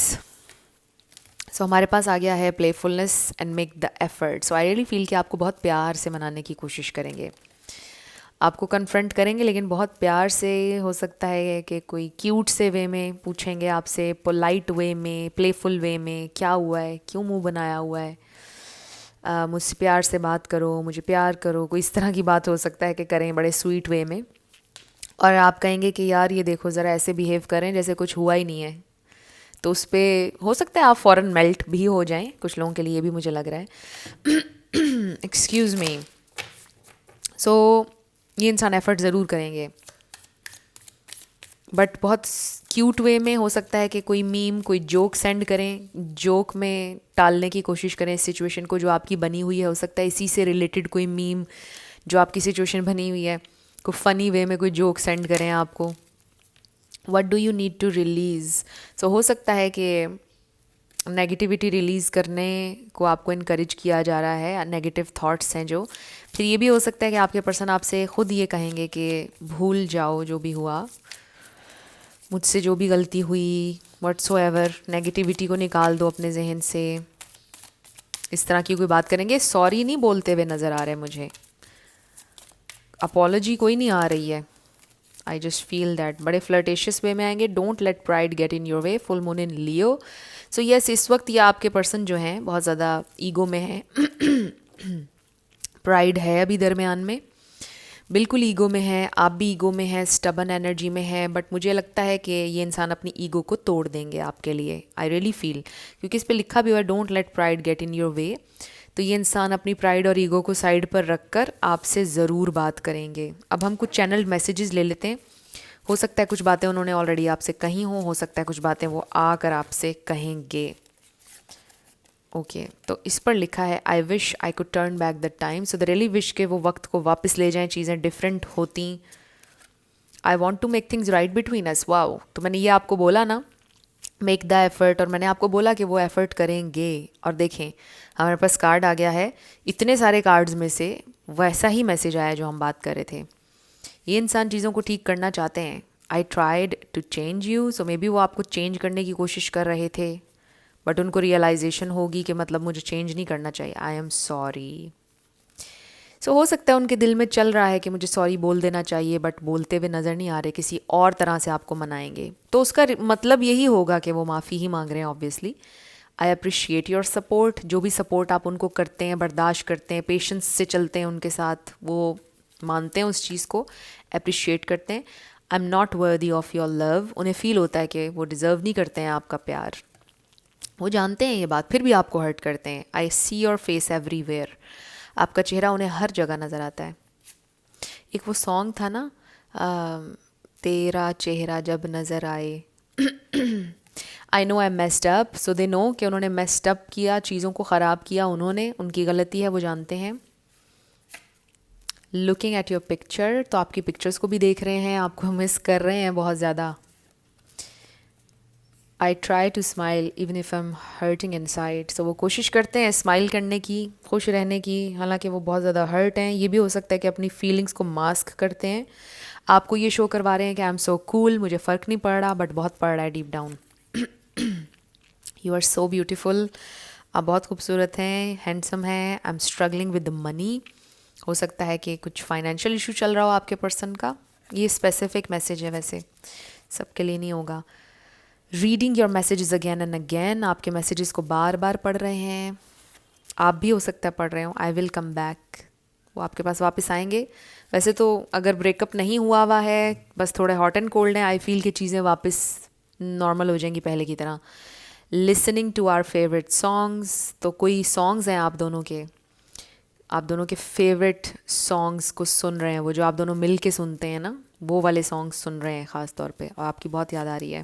सो हमारे पास आ गया है playfulness and make the effort. So I really feel कि आपको बहुत प्यार से मनाने की कोशिश करेंगे, आपको कन्फ्रंट करेंगे, लेकिन बहुत प्यार से। हो सकता है कि कोई क्यूट से वे में पूछेंगे आपसे, पोलाइट वे में, प्लेफुल वे में, क्या हुआ है, क्यों मुंह बनाया हुआ है, मुझसे प्यार से बात करो, मुझे प्यार करो, कोई इस तरह की बात हो सकता है कि करें बड़े स्वीट वे में। और आप कहेंगे कि यार ये देखो ज़रा ऐसे बिहेव करें जैसे कुछ हुआ ही नहीं है। तो उस पर हो सकता है आप फ़ौरन मेल्ट भी हो जाएं, कुछ लोगों के लिए भी मुझे लग रहा है। Excuse me. सो ये इंसान एफ़र्ट ज़रूर करेंगे, बट बहुत क्यूट वे में। हो सकता है कि कोई मीम, कोई जोक सेंड करें, जोक में टालने की कोशिश करें इस सिचुएशन को जो आपकी बनी हुई है। हो सकता है इसी से रिलेटेड कोई मीम जो आपकी सिचुएशन बनी हुई है, कोई फ़नी वे में कोई जोक सेंड करें आपको। What do you need to release? So हो सकता है कि नेगेटिविटी रिलीज़ करने को आपको इनकरेज किया जा रहा है, नेगेटिव थॉट्स हैं जो। फिर ये भी हो सकता है कि आपके पर्सन आपसे ख़ुद ये कहेंगे कि भूल जाओ जो भी हुआ, मुझसे जो भी गलती हुई, व्हाट्सोएवर, नेगेटिविटी को निकाल दो अपने जहन से। इस तरह की कोई बात करेंगे। सॉरी नहीं बोलते हुए नज़र आ रहे हैं मुझे, अपॉलॉजी कोई नहीं आ रही है। आई जस्ट फील दैट बड़े फ्लर्टेशियस वे में आएंगे। Don't let pride get in your way, full moon in Leo. So yes, इस वक्त ये आपके पर्सन जो हैं बहुत ज़्यादा ईगो में है। प्राइड है अभी दरमियान में, बिल्कुल ईगो में है, आप भी ईगो में है, स्टबन एनर्जी में है। बट मुझे लगता है कि ये इंसान अपनी ईगो को तोड़ देंगे आपके लिए। आई रियली फील, क्योंकि इस पे लिखा भी हुआ है don't let pride get in your way. तो ये इंसान अपनी प्राइड और ईगो को साइड पर रख कर आपसे ज़रूर बात करेंगे। अब हम कुछ चैनल मैसेजेस ले लेते हैं। हो सकता है कुछ बातें उन्होंने ऑलरेडी आपसे कही हों, हो सकता है कुछ बातें वो आकर आपसे कहेंगे। ओके तो इस पर लिखा है I wish I could turn back the time. So the really wish के वो वक्त को वापस ले जाएं, चीज़ें डिफरेंट होती। I want to make things right between us. Wow, तो मैंने ये आपको बोला ना, मेक द एफर्ट, और मैंने आपको बोला कि वो एफर्ट करेंगे। और देखें हमारे पास कार्ड आ गया है, इतने सारे कार्ड्स में से वैसा ही मैसेज आया जो हम बात कर रहे थे। ये इंसान चीज़ों को ठीक करना चाहते हैं। I tried to change you. So may be वो आपको चेंज करने की कोशिश कर रहे थे, बट उनको रियलाइजेशन होगी कि मतलब मुझे चेंज नहीं करना चाहिए। I am sorry. सो हो सकता है उनके दिल में चल रहा है कि मुझे सॉरी बोल देना चाहिए, बट बोलते हुए नज़र नहीं आ रहे, किसी और तरह से आपको मनाएंगे। तो उसका मतलब यही होगा कि वो माफ़ी ही मांग रहे हैं obviously. I appreciate your support. जो भी सपोर्ट आप उनको करते हैं, बर्दाश्त करते हैं, पेशेंस से चलते हैं उनके साथ, वो मानते हैं उस चीज़ को, अप्रिशिएट करते हैं। I am not worthy of your love. उन्हें फ़ील होता है कि वो डिज़र्व नहीं करते हैं आपका प्यार, वो जानते हैं ये बात, फिर भी आपको हर्ट करते हैं। आई सी योर फेस एवरीवेयर। आपका चेहरा उन्हें हर जगह नज़र आता है। एक वो सॉन्ग था ना, तेरा चेहरा जब नज़र आए। आई know I messed up. So they know कि उन्होंने मेस्ड अप किया, चीज़ों को ख़राब किया उन्होंने, उनकी गलती है, वो जानते हैं। लुकिंग एट योर पिक्चर, तो आपकी पिक्चर्स को भी देख रहे हैं, आपको मिस कर रहे हैं बहुत ज़्यादा। I try to smile even if I am hurting inside. So वो कोशिश करते हैं स्माइल करने की, खुश रहने की, हालांकि वो बहुत ज़्यादा हर्ट हैं। ये भी हो सकता है कि अपनी फीलिंग्स को मास्क करते हैं, आपको ये शो करवा रहे हैं कि आई एम सो कूल, मुझे फ़र्क नहीं पड़ रहा, बट बहुत पड़ रहा है deep down. You are so beautiful, आप बहुत खूबसूरत हैं, हैंडसम हैं। I am struggling with the money. हो सकता है कि कुछ फाइनेंशियल इशू चल रहा हो आपके पर्सन का। ये स्पेसिफिक मैसेज है, वैसे सबके लिए नहीं होगा। Reading your messages again and again, आपके मैसेजेस को बार बार पढ़ रहे हैं, आप भी हो सकता है पढ़ रहे हो। आई विल कम बैक, वो आपके पास वापस आएंगे। वैसे तो अगर ब्रेकअप नहीं हुआ हुआ है, बस थोड़े हॉट एंड कोल्ड हैं, आई फील कि चीज़ें वापस नॉर्मल हो जाएंगी पहले की तरह। Listening to our favourite songs, तो कोई सॉन्ग्स हैं आप दोनों के फेवरेट सॉन्ग्स को सुन रहे हैं, वो जो आप दोनों मिल के सुनते हैं ना, वो वाले सॉन्ग्स सुन रहे हैं ख़ास तौर पे, और आपकी बहुत याद आ रही है।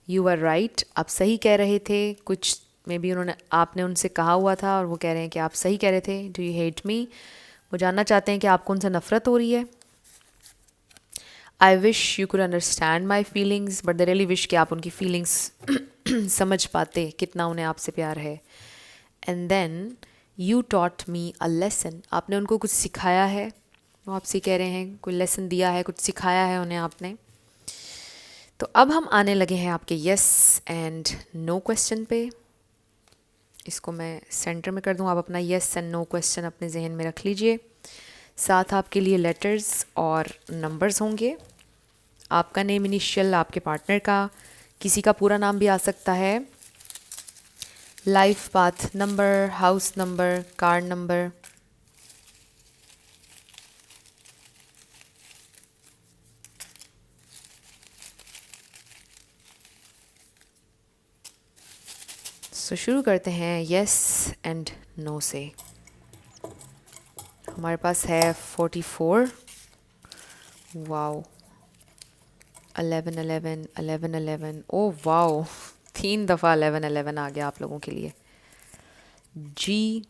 यू आर राइट, आप सही कह रहे थे। कुछ मे बी आपने उनसे कहा हुआ था और वो कह रहे हैं कि आप सही कह रहे थे। डू यू हेट मी, वो जानना चाहते हैं कि आपको उनसे नफ़रत हो रही है। I wish you could understand my feelings, but the really wish कि आप उनकी फीलिंग्स समझ पाते, कितना उन्हें आपसे प्यार है। And then you taught me a lesson, आपने उनको कुछ सिखाया है, वो आपसे कह रहे हैं कोई लेसन दिया है, कुछ सिखाया है उन्हें आपने। तो अब हम आने लगे हैं आपके यस एंड नो क्वेश्चन पे। इसको मैं सेंटर में कर दूं, आप अपना यस एंड नो क्वेश्चन अपने जहन में रख लीजिए। साथ आपके लिए लेटर्स और नंबर्स होंगे, आपका नेम इनिशियल, आपके पार्टनर का, किसी का पूरा नाम भी आ सकता है, life path number, house number, car number. So शुरू करते हैं यस एंड नो से। हमारे पास है 44, वाओ, 11 11 11 11, ओ वाओ, 3 दफ़ा 11 11 आ गया आप लोगों के लिए। GHF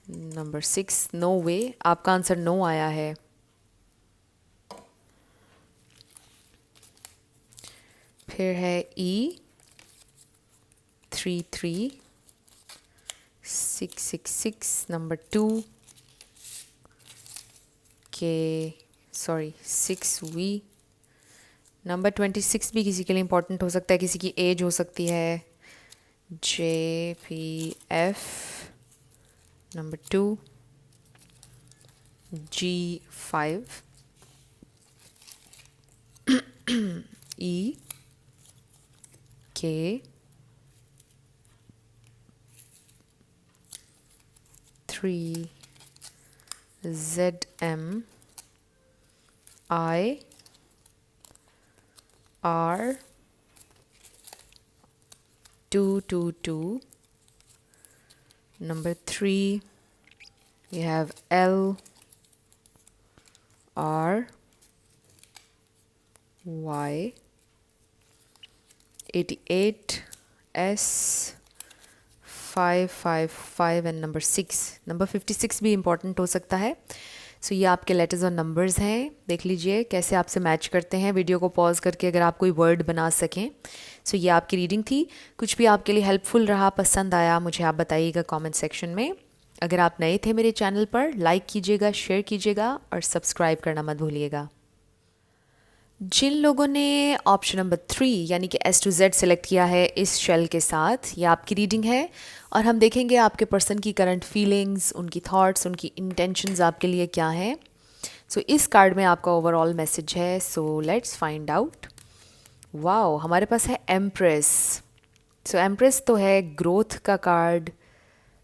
नंबर 6, नो वे, आपका आंसर नो आया है। फिर है E33666 नंबर 2 के, सॉरी 6V नंबर 26 भी किसी के लिए इम्पोर्टेंट हो सकता है, किसी की एज हो सकती है। JPF number 2 G5 EK three ZM I R 222 number 3 we have L R Y 88 S 555 and number 6, number 56 भी इम्पॉर्टेंट हो सकता है। सो ये आपके लेटर्स और नंबर्स हैं, देख लीजिए कैसे आपसे मैच करते हैं। वीडियो को पॉज करके अगर आप कोई वर्ड बना सकें। सो ये आपकी रीडिंग थी, कुछ भी आपके लिए हेल्पफुल रहा, पसंद आया, मुझे आप बताइएगा कमेंट सेक्शन में। अगर आप नए थे मेरे चैनल पर, लाइक कीजिएगा, शेयर कीजिएगा और सब्सक्राइब करना मत भूलिएगा। जिन लोगों ने ऑप्शन नंबर 3 यानी कि S to Z सेलेक्ट किया है इस शेल के साथ, ये आपकी रीडिंग है और हम देखेंगे आपके पर्सन की करंट फीलिंग्स, उनकी थॉट्स, उनकी इंटेंशंस आपके लिए क्या हैं। सो इस कार्ड में आपका ओवरऑल मैसेज है। सो लेट्स फाइंड आउट। वाओ, हमारे पास है एम्प्रेस। सो एम्प्रेस तो है ग्रोथ का कार्ड,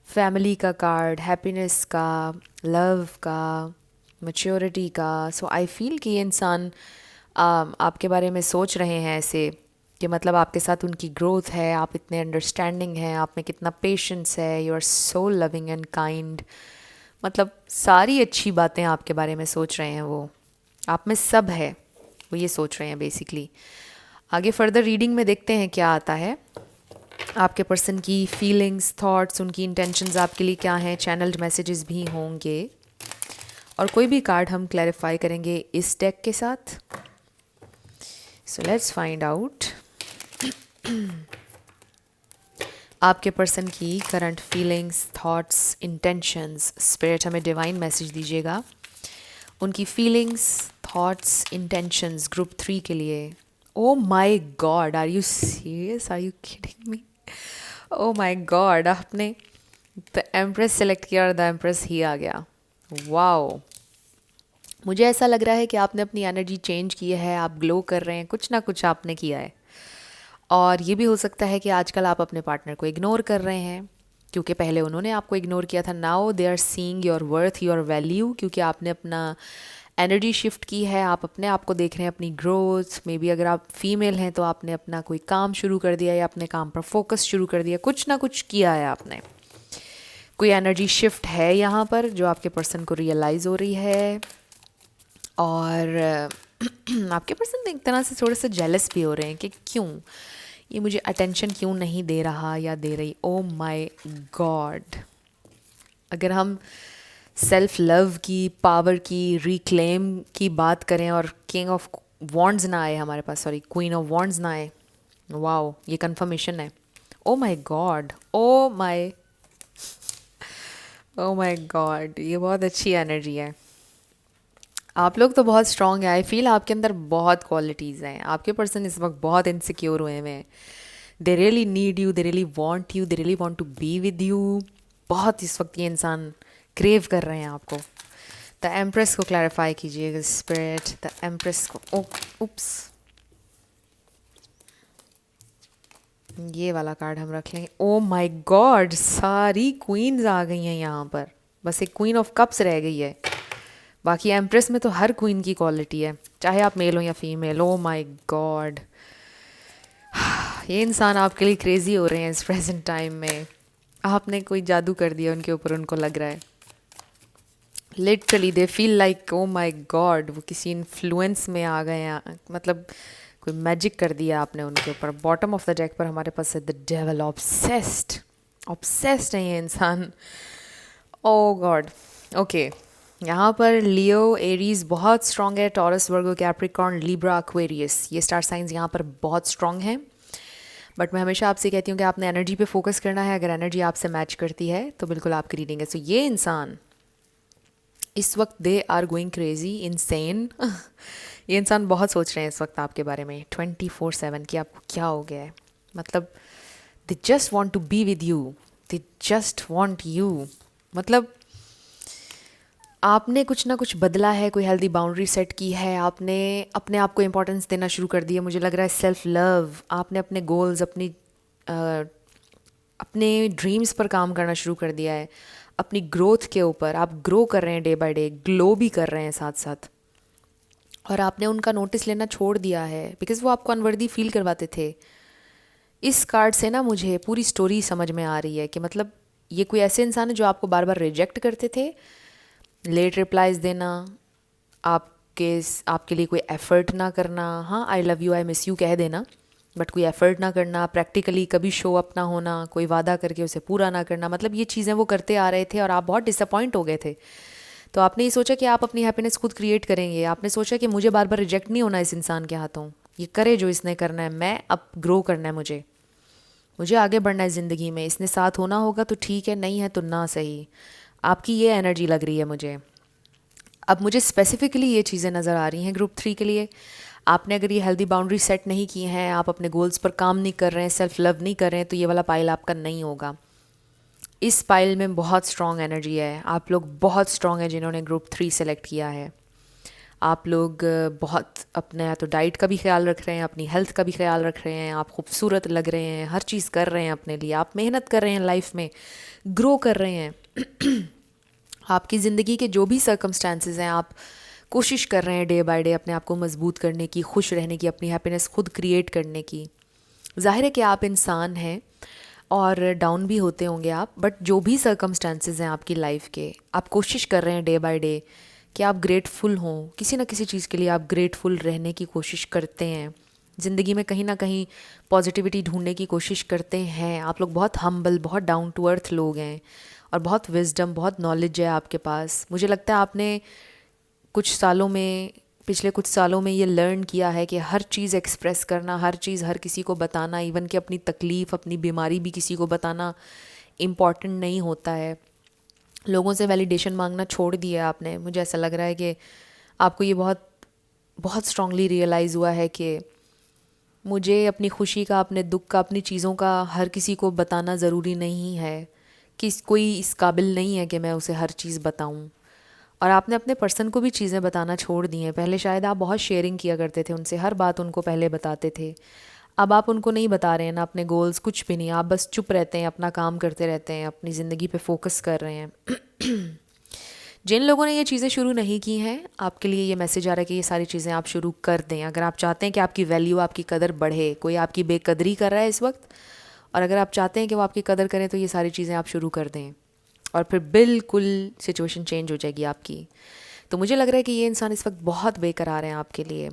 फैमिली का कार्ड, हैप्पीनेस का, लव का, मैच्योरिटी का। सो आई फील कि ये इंसान आपके बारे में सोच रहे हैं ऐसे कि मतलब आपके साथ उनकी ग्रोथ है, आप इतने अंडरस्टैंडिंग हैं, आप में कितना पेशेंस है, you are so loving and kind. मतलब सारी अच्छी बातें आपके बारे में सोच रहे हैं वो, आप में सब है, वो ये सोच रहे हैं बेसिकली। आगे फर्दर रीडिंग में देखते हैं क्या आता है। आपके पर्सन की फीलिंग्स, थॉट्स, उनकी इंटेंशंस आपके लिए क्या हैं, चैनल्ड मैसेजेस भी होंगे और कोई भी कार्ड हम क्लैरिफाई करेंगे इस डेक के साथ। सो लेट्स फाइंड आउट आपके पर्सन की current feelings, thoughts, intentions. Spirit हमें डिवाइन मैसेज दीजिएगा उनकी फीलिंग्स, थॉट्स, इंटेंशंस ग्रुप 3 के लिए। Oh my god, are you serious, are you kidding me? Oh my god, आपने द एम्प्रेस सेलेक्ट किया और द एम्प्रेस ही आ गया। वाओ, मुझे ऐसा लग रहा है कि आपने अपनी एनर्जी चेंज की है, आप ग्लो कर रहे हैं, कुछ ना कुछ आपने किया है। और ये भी हो सकता है कि आजकल आप अपने पार्टनर को इग्नोर कर रहे हैं क्योंकि पहले उन्होंने आपको इग्नोर किया था। Now they are seeing your worth, your value, क्योंकि आपने अपना एनर्जी शिफ्ट की है, आप अपने आप को देख रहे हैं, अपनी ग्रोथ। मे बी अगर आप फीमेल हैं तो आपने अपना कोई काम शुरू कर दिया या अपने काम पर फोकस शुरू कर दिया, कुछ ना कुछ किया है आपने। कोई एनर्जी शिफ्ट है यहाँ पर जो आपके पर्सन को रियलाइज़ हो रही है। और आपके पर्सन एक तरह से थोड़े से जेलस भी हो रहे हैं कि क्यों ये मुझे अटेंशन क्यों नहीं दे रहा या दे रही। ओ माय गॉड, अगर हम सेल्फ लव की, पावर की, रिक्लेम की बात करें और किंग ऑफ वॉन्ड्स ना आए हमारे पास, सॉरी क्वीन ऑफ वॉन्ड्स ना आए, वाओ, ये कंफर्मेशन है। ओ my God, O my, O my God, ये बहुत अच्छी एनर्जी है। आप लोग तो बहुत स्ट्रांग है। आई फील आपके अंदर बहुत क्वालिटीज़ हैं। आपके पर्सन इस वक्त बहुत इनसिक्योर हुए हुए हैं। They really need you, they really want you, they really want to be with you. बहुत इस वक्त ये इंसान क्रेव कर रहे हैं आपको। द एम्प्रेस को क्लैरिफाई कीजिएगा स्पिरिट, द एम्प्रेस को। उप्स, ये वाला कार्ड हम रख लेंगे। ओ माय गॉड, सारी क्वींस आ गई हैं यहाँ पर, बस एक क्वीन ऑफ कप्स रह गई है। बाकी एम्प्रेस में तो हर क्वीन की क्वालिटी है, चाहे आप मेल हो या फीमेल। ओ माय गॉड, ये इंसान आपके लिए क्रेजी हो रहे हैं इस प्रेजेंट टाइम में। आपने कोई जादू कर दिया उनके ऊपर, उनको लग रहा है। Literally they feel like oh my God, वो किसी इन्फ्लुएंस में आ गए हैं, मतलब कोई मैजिक कर दिया आपने उनके ऊपर। बॉटम ऑफ द डेक पर हमारे पास है द डेविल, ऑब्सेस्ड। ऑब्सेस्ड है ये इंसान। ओ गॉड, ओके। यहाँ पर लियो, एरीज बहुत स्ट्रांग है, टॉरस, वर्गो, कैप्रिकॉर्न, लिब्रा, एक्वेरियस, ये स्टार साइंस यहाँ पर बहुत स्ट्रांग हैं। बट मैं हमेशा आपसे कहती हूँ कि आपने एनर्जी पे फोकस करना है। अगर एनर्जी आपसे मैच करती है तो बिल्कुल आपकी रीडिंग है। सो ये इंसान इस वक्त they are going crazy, insane. ये इंसान बहुत सोच रहे हैं इस वक्त आपके बारे में 24/7 कि आपको क्या हो गया है। मतलब they just want to be with you, they just want you. मतलब आपने कुछ ना कुछ बदला है, कोई हेल्दी बाउंड्री सेट की है, आपने अपने आप को इम्पोर्टेंस देना शुरू कर दिया। मुझे लग रहा है सेल्फ लव, आपने अपने गोल्स, अपने ड्रीम्स पर काम करना शुरू कर दिया है। अपनी ग्रोथ के ऊपर आप ग्रो कर रहे हैं, डे बाय डे ग्लो भी कर रहे हैं साथ साथ। और आपने उनका नोटिस लेना छोड़ दिया है बिकॉज़ वो आपको अनवर्दी फील करवाते थे। इस कार्ड से ना मुझे पूरी स्टोरी समझ में आ रही है कि मतलब ये कोई ऐसे इंसान है जो आपको बार बार रिजेक्ट करते थे, लेट रिप्लाइज देना, आपके लिए कोई एफ़र्ट ना करना। हाँ, आई love you, I miss you कह देना, बट कोई एफ़र्ट ना करना, प्रैक्टिकली कभी शो अप ना होना, कोई वादा करके उसे पूरा ना करना। मतलब ये चीज़ें वो करते आ रहे थे और आप बहुत डिसअपॉइंट हो गए थे। तो आपने ये सोचा कि आप अपनी हैप्पीनेस खुद क्रिएट करेंगे। आपने सोचा कि मुझे बार बार रिजेक्ट नहीं होना इस इंसान के हाथों, ये करे जो इसने करना है, मैं अब ग्रो करना है, मुझे आगे बढ़ना है ज़िंदगी में। इसने साथ होना होगा तो ठीक है, नहीं है तो ना सही। आपकी ये एनर्जी लग रही है मुझे। अब मुझे स्पेसिफिकली ये चीज़ें नज़र आ रही हैं ग्रुप 3 के लिए। आपने अगर ये हेल्दी बाउंड्री सेट नहीं की हैं, आप अपने गोल्स पर काम नहीं कर रहे हैं, सेल्फ लव नहीं कर रहे हैं, तो ये वाला पाइल आपका नहीं होगा। इस पाइल में बहुत स्ट्रॉन्ग एनर्जी है। आप लोग बहुत स्ट्रॉन्ग हैं जिन्होंने ग्रुप 3 सेलेक्ट किया है। आप लोग बहुत अपने तो डाइट का भी ख्याल रख रहे हैं, अपनी हेल्थ का भी ख्याल रख रहे हैं, आप खूबसूरत लग रहे हैं, हर चीज़ कर रहे हैं अपने लिए, आप मेहनत कर रहे हैं, लाइफ में ग्रो कर रहे हैं। आपकी ज़िंदगी के जो भी सर्कमस्टांसेस हैं, आप कोशिश कर रहे हैं डे बाय डे अपने आप को मजबूत करने की, खुश रहने की, अपनी हैप्पीनेस खुद क्रिएट करने की। ज़ाहिर है कि आप इंसान हैं और डाउन भी होते होंगे आप, बट जो भी सर्कमस्टांसेस हैं आपकी लाइफ के, आप कोशिश कर रहे हैं डे बाय डे कि आप ग्रेटफुल हों। किसी ना किसी चीज़ के लिए आप ग्रेटफुल रहने की कोशिश करते हैं। ज़िंदगी में कहीं ना कहीं पॉजिटिविटी ढूंढने की कोशिश करते हैं। आप लोग बहुत हम्बल, बहुत डाउन टू अर्थ लोग हैं और बहुत विजडम, बहुत नॉलेज है आपके पास। मुझे लगता है आपने पिछले कुछ सालों में ये लर्न किया है कि हर चीज़ एक्सप्रेस करना, हर चीज़ हर किसी को बताना, इवन कि अपनी तकलीफ़, अपनी बीमारी भी किसी को बताना इम्पॉर्टेंट नहीं होता है। लोगों से वैलिडेशन मांगना छोड़ दिया आपने। मुझे ऐसा लग रहा है कि आपको ये बहुत बहुत स्ट्रांगली रियलाइज़ हुआ है कि मुझे अपनी खुशी का, अपने दुख का, अपनी चीज़ों का हर किसी को बताना ज़रूरी नहीं है, कि कोई इस काबिल नहीं है कि मैं उसे हर चीज़ बताऊं। और आपने अपने पर्सन को भी चीज़ें बताना छोड़ दी हैं। पहले शायद आप बहुत शेयरिंग किया करते थे उनसे, हर बात उनको पहले बताते थे। अब आप उनको नहीं बता रहे हैं ना अपने गोल्स, कुछ भी नहीं। आप बस चुप रहते हैं, अपना काम करते रहते हैं, अपनी ज़िंदगी पे फोकस कर रहे हैं। जिन लोगों ने ये चीज़ें शुरू नहीं की हैं, आपके लिए ये मैसेज आ रहा है कि ये सारी चीज़ें आप शुरू कर दें। अगर आप चाहते हैं कि आपकी वैल्यू, आपकी कदर बढ़े, कोई आपकी बेकदरी कर रहा है इस वक्त, और अगर आप चाहते हैं कि वो आपकी कदर करें, तो ये सारी चीज़ें आप शुरू कर दें और फिर बिल्कुल सिचुएशन चेंज हो जाएगी आपकी। तो मुझे लग रहा है कि ये इंसान इस वक्त बहुत बेकरार हैं आपके लिए।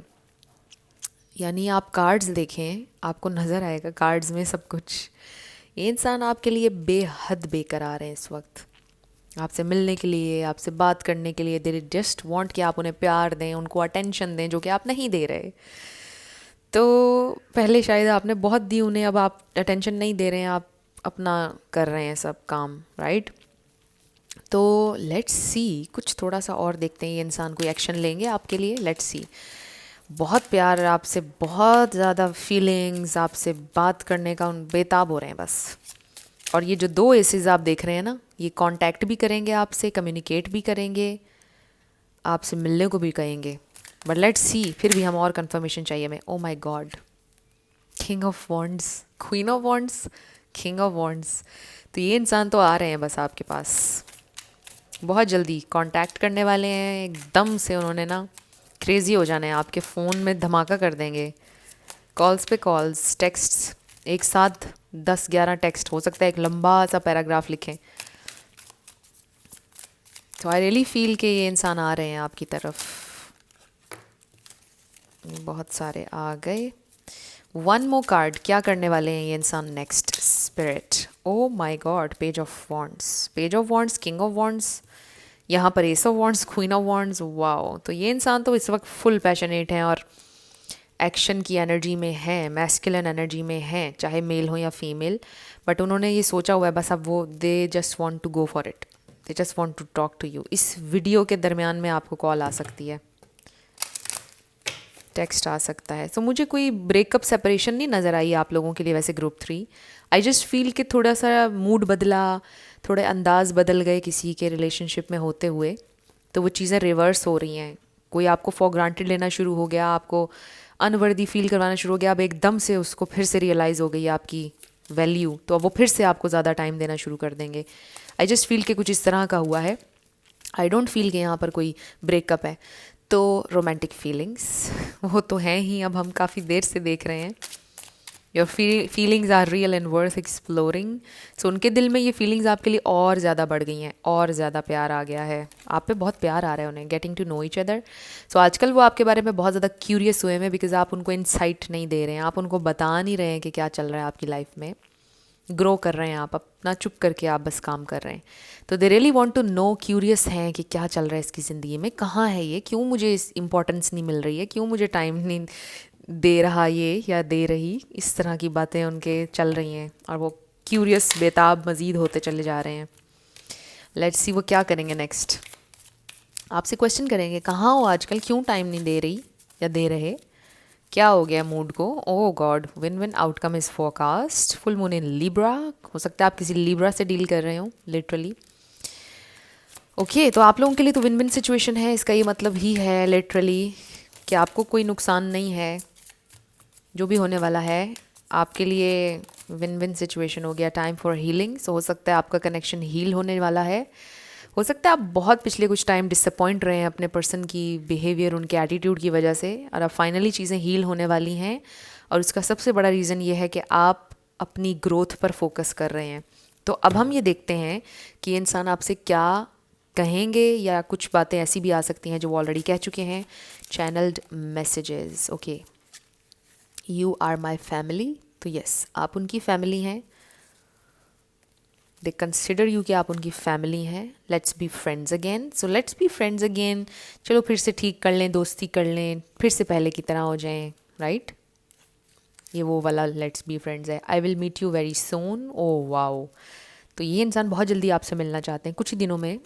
यानी आप कार्ड्स देखें, आपको नज़र आएगा कार्ड्स में सब कुछ। ये इंसान आपके लिए बेहद बेकरार हैं इस वक्त। आपसे मिलने के लिए, आपसे बात करने के लिए, दे जस्ट वांट कि आप उन्हें प्यार दें, उनको अटेंशन दें, जो कि आप नहीं दे रहे। तो पहले शायद आपने बहुत दी उन्हें, अब आप अटेंशन नहीं दे रहे हैं, आप अपना कर रहे हैं सब काम, राइट? तो लेट्स सी, कुछ थोड़ा सा और देखते हैं ये इंसान कोई एक्शन लेंगे आपके लिए। Let's see. बहुत प्यार आपसे, बहुत ज़्यादा फीलिंग्स, आपसे बात करने का उन बेताब हो रहे हैं बस। और ये जो दो एसेस आप देख रहे हैं ना, ये कांटेक्ट भी करेंगे आपसे, कम्युनिकेट भी करेंगे, आपसे मिलने को भी कहेंगे। बट लेट्स सी, फिर भी हम और कंफर्मेशन चाहिए हमें। Oh my God, king of wands, queen of wands, king of wands. तो ये इंसान तो आ रहे हैं बस आपके पास, बहुत जल्दी कांटेक्ट करने वाले हैं एकदम से। उन्होंने ना क्रेज़ी हो जाना है, आपके फ़ोन में धमाका कर देंगे, कॉल्स पे कॉल्स, टेक्स्ट्स, एक साथ 10-11 टेक्स्ट, हो सकता है एक लंबा सा पैराग्राफ लिखें। तो आई रियली फील कि ये इंसान आ रहे हैं आपकी तरफ। बहुत सारे आ गए। वन मोर कार्ड, क्या करने वाले हैं ये इंसान next? Spirit, oh my God, page of wands, page of wands, king of wands, यहाँ पर S of wands, queen of wands. Wow, तो ये इंसान तो इस वक्त फुल पैशनेट हैं और एक्शन की एनर्जी में हैं, मैस्कुलिन एनर्जी में हैं, चाहे मेल हो या फीमेल। बट उन्होंने ये सोचा हुआ है बस, अब वो they just want to go for it, they just want to talk to you. इस वीडियो के दरमियान में आपको कॉल आ सकती है, टेक्स्ट आ सकता है। तो मुझे कोई ब्रेकअप सेपरेशन नहीं नज़र आई आप लोगों के लिए वैसे ग्रुप 3। आई जस्ट फील कि थोड़ा सा मूड बदला, थोड़े अंदाज बदल गए किसी के रिलेशनशिप में होते हुए, तो वो चीज़ें रिवर्स हो रही हैं। कोई आपको फॉर ग्रांटेड लेना शुरू हो गया, आपको अनवर्दी फील करवाना शुरू हो गया, अब एकदम से उसको फिर से रियलाइज़ हो गई आपकी वैल्यू, तो अब वो फिर से आपको ज़्यादा टाइम देना शुरू कर देंगे। आई जस्ट फील कि कुछ इस तरह का हुआ है। आई डोंट फील कि यहाँ पर कोई ब्रेकअप है। तो रोमांटिक फीलिंग्स वो तो हैं ही, अब हम काफ़ी देर से देख रहे हैं। Your feelings are real and worth exploring. So उनके दिल में ये फीलिंग्स आपके लिए और ज़्यादा बढ़ गई हैं, और ज़्यादा प्यार आ गया है आप पे, बहुत प्यार आ रहा है उन्हें, getting to know each other. So आजकल वो आपके बारे में बहुत ज़्यादा क्यूरियस हुए हैं, बिकॉज आप उनको इंसाइट नहीं दे रहे हैं, आप उनको बता नहीं रहे हैं कि क्या चल रहा है आपकी लाइफ में। ग्रो कर रहे हैं आप, अपना चुप करके आप बस काम कर रहे हैं। तो they really want to know, curious हैं कि क्या चल रहा है इसकी ज़िंदगी में, कहाँ है ये, क्यों मुझे इस इम्पोर्टेंस नहीं मिल रही है, क्यों मुझे टाइम नहीं दे रहा ये या दे रही। इस तरह की बातें उनके चल रही हैं और वो क्यूरियस, बेताब मज़ीद होते चले जा रहे हैं। लेट्स सी वो क्या करेंगे नेक्स्ट। आपसे क्वेश्चन करेंगे, कहाँ हो आजकल, क्यों टाइम नहीं दे रही या दे रहे, क्या हो गया मूड को। Oh god, win win outcome is forecast, full moon in Libra. हो सकता है आप किसी लिब्रा से डील कर रहे हो लिटरली। ओके, तो आप लोगों के लिए तो विन विन सिचुएशन है। इसका ये मतलब ही है लिटरली कि आपको कोई नुकसान नहीं है, जो भी होने वाला है आपके लिए विन विन सिचुएशन हो गया। Time for healing. सो हो सकता है आपका कनेक्शन हील होने वाला है। हो सकता है आप बहुत पिछले कुछ टाइम डिसअपॉइंट रहे हैं अपने पर्सन की बिहेवियर, उनके एटीट्यूड की वजह से, और अब फाइनली चीज़ें हील होने वाली हैं। और उसका सबसे बड़ा रीज़न ये है कि आप अपनी ग्रोथ पर फोकस कर रहे हैं। तो अब हम ये देखते हैं कि इंसान आपसे क्या कहेंगे, या कुछ बातें ऐसी भी आ सकती हैं जो वो ऑलरेडी कह चुके हैं। Channelled messages, okay, you are my family. तो यस, आप उनकी फैमिली हैं, दे कंसिडर यू कि आप उनकी फैमिली हैं। Let's be friends again. So let's be friends again, चलो फिर से ठीक कर लें, दोस्ती कर लें, फिर से पहले की तरह हो जाएं, राइट? ये वो वाला लेट्स बी फ्रेंड्स है। I will meet you very soon. Oh wow, तो ये इंसान बहुत जल्दी आपसे मिलना चाहते हैं, कुछ ही दिनों में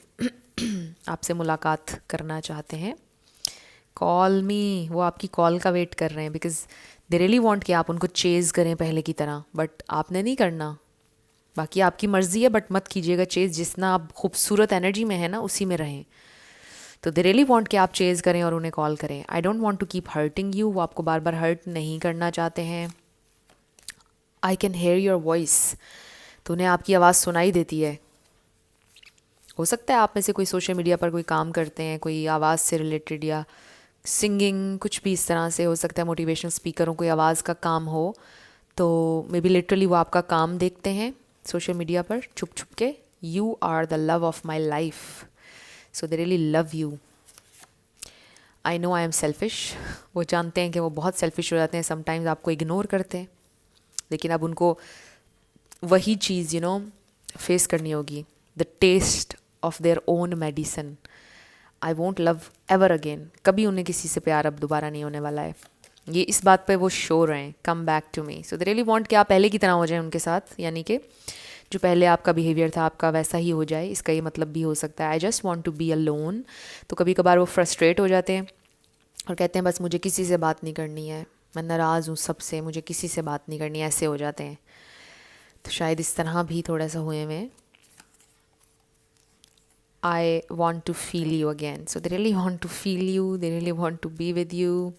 आपसे मुलाकात करना चाहते हैं। कॉल मी, वो आपकी कॉल का वेट कर रहे हैं, बिकॉज दे रियली वांट कि आप उनको चेज़ करें पहले की तरह, बट आपने नहीं करना। बाकी आपकी मर्ज़ी है, बट मत कीजिएगा चेज़। जितना आप खूबसूरत एनर्जी में है ना, उसी में रहें। तो दे रियली वांट कि आप चेज़ करें और उन्हें कॉल करें। I don't want to keep hurting you, वो आपको बार बार हर्ट नहीं करना चाहते हैं। I can hear your voice, तो उन्हें आपकी आवाज़ सुनाई देती है। हो सकता है आप में से कोई सोशल मीडिया पर कोई काम करते हैं, कोई आवाज़ से रिलेटेड या सिंगिंग, कुछ भी इस तरह से हो सकता है। मोटिवेशनल स्पीकर हो, कोई आवाज़ का काम हो, तो मे बी लिटरली वो आपका काम देखते हैं सोशल मीडिया पर छुप छुप के। You are the love of my life, so they really love you. I know I am selfish, वो जानते हैं कि वो बहुत सेल्फिश हो जाते हैं, समटाइम्स आपको इग्नोर करते हैं, लेकिन अब उनको वही चीज़ फेस करनी होगी, the taste of their own medicine. I won't love ever again, कभी उन्हें किसी से प्यार अब दोबारा नहीं होने वाला है। ये इस बात पे वो श्योर हैं, come back to me. So they really want कि आप पहले की तरह हो जाए उनके साथ, यानी कि जो पहले आपका बिहेवियर था आपका वैसा ही हो जाए। इसका ये मतलब भी हो सकता है I just want to be alone. तो कभी कभार वो फ्रस्ट्रेट हो जाते हैं और कहते हैं बस मुझे किसी से बात नहीं करनी है, मैं नाराज़ हूँ सबसे, मुझे किसी से बात नहीं करनी, ऐसे हो जाते हैं। तो शायद इस तरह भी थोड़ा सा हुए हुए। I want to feel you again, so they really want to feel you, they really want to be with you.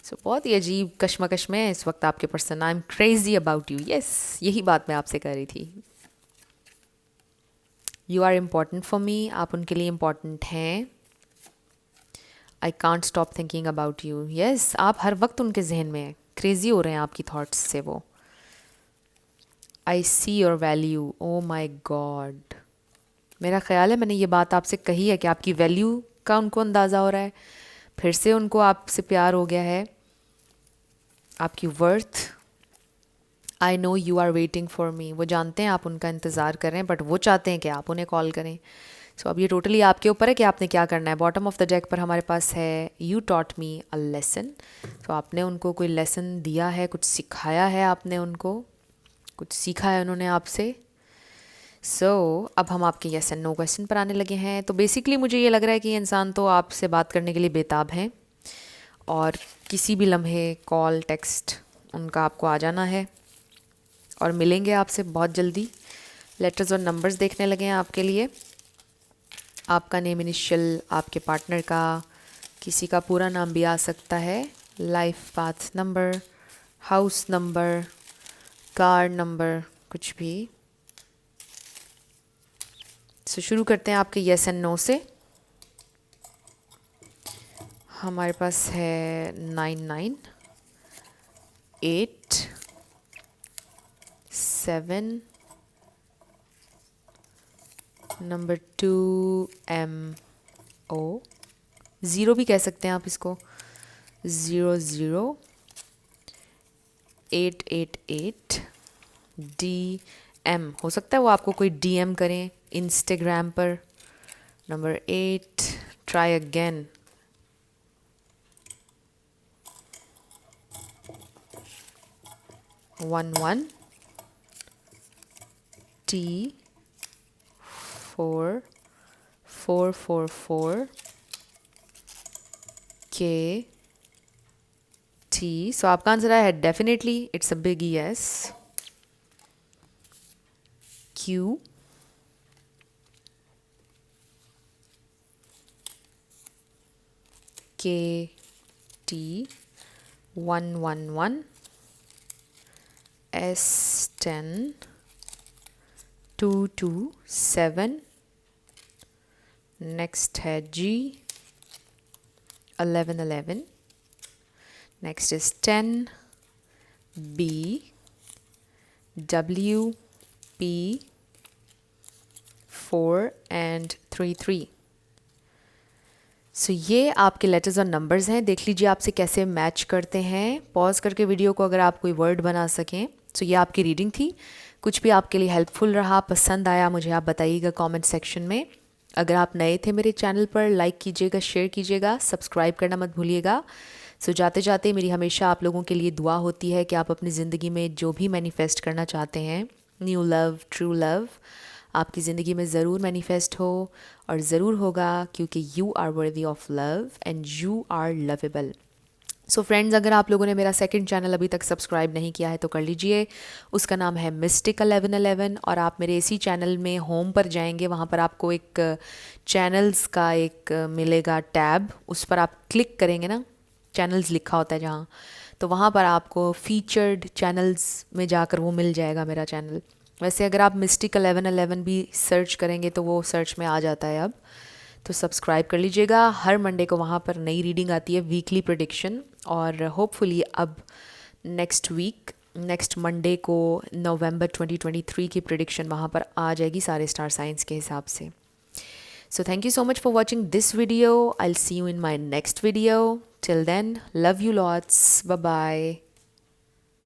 So बहुत ही अजीब कश्मकश में है इस वक्त आपके person. I am crazy about you, yes यही बात मैं आपसे कर रही थी। You are important for me, आप उनके लिए इम्पॉर्टेंट हैं। I can't stop thinking about you, yes आप हर वक्त उनके जहन में हैं, क्रेजी हो रहे हैं आपकी थाट्स से वो। I see your value, oh my god, मेरा ख्याल है मैंने ये बात आपसे कही है कि आपकी वैल्यू का उनको अंदाज़ा हो रहा है, फिर से उनको आपसे प्यार हो गया है, आपकी worth. I know you are waiting for me, वो जानते हैं आप उनका इंतज़ार कर रहे हैं, बट वो चाहते हैं कि आप उन्हें कॉल करें। सो अब ये टोटली आपके ऊपर है कि आपने क्या करना है। बॉटम ऑफ द डेक पर हमारे पास है you taught me a lesson. तो आपने उनको कोई लेसन दिया है, कुछ सिखाया है आपने उनको, कुछ सीखा है उन्होंने आपसे। अब हम आपके येस एंड नो क्वेश्चन पर आने लगे हैं। तो बेसिकली मुझे ये लग रहा है कि ये इंसान तो आपसे बात करने के लिए बेताब हैं और किसी भी लम्हे कॉल टेक्स्ट उनका आपको आ जाना है और मिलेंगे आपसे बहुत जल्दी। लेटर्स और नंबर्स देखने लगे हैं आपके लिए। आपका नेम इनिशियल, आपके पार्टनर का, किसी का पूरा नाम भी आ सकता है, life path number, house number, car number, कुछ भी। शुरू करते हैं आपके येस एंड नो से। हमारे पास है 9987, नंबर 2MO, ज़ीरो भी कह सकते हैं आप इसको, 00888DM हो सकता है वो आपको कोई DM करें इंस्टाग्राम पर। Number 8, try again, 11T4444KT। सो आपका आंसर है definitely, it's a big yes. Q KT111 S10 227। Next है G 1111। Next is 10 B W P 4 and 3 सो ये आपके लेटर्स और नंबर्स हैं। देख लीजिए आपसे कैसे मैच करते हैं। पॉज करके वीडियो को अगर आप कोई वर्ड बना सकें। सो ये आपकी रीडिंग थी। कुछ भी आपके लिए हेल्पफुल रहा, पसंद आया, मुझे आप बताइएगा कमेंट सेक्शन में। अगर आप नए थे मेरे चैनल पर, लाइक कीजिएगा, शेयर कीजिएगा, सब्सक्राइब करना मत भूलिएगा। सो जाते जाते मेरी हमेशा आप लोगों के लिए दुआ होती है कि आप अपनी ज़िंदगी में जो भी मैनिफेस्ट करना चाहते हैं, न्यू लव, ट्रू लव, आपकी ज़िंदगी में ज़रूर मैनिफेस्ट हो और ज़रूर होगा, क्योंकि you are worthy of love and you are lovable. So friends, अगर आप लोगों ने मेरा सेकंड चैनल अभी तक सब्सक्राइब नहीं किया है तो कर लीजिए। उसका नाम है मिस्टिक 1111 और आप मेरे इसी चैनल में होम पर जाएंगे, वहाँ पर आपको एक चैनल्स का एक मिलेगा टैब, उस पर आप क्लिक करेंगे ना, चैनल्स लिखा होता है जहाँ, तो वहाँ पर आपको फीचर्ड चैनल्स में जाकर वो मिल जाएगा मेरा चैनल। वैसे अगर आप मिस्टिक 1111 भी सर्च करेंगे तो वो सर्च में आ जाता है अब, तो सब्सक्राइब कर लीजिएगा। हर मंडे को वहाँ पर नई रीडिंग आती है, वीकली प्रेडिक्शन, और होपफुली अब नेक्स्ट मंडे को नवंबर 2023 की प्रेडिक्शन वहाँ पर आ जाएगी सारे स्टार साइंस के हिसाब से। So thank you so much for watching this video. I'll see you in my next video. Till then, love you lots. Bye bye.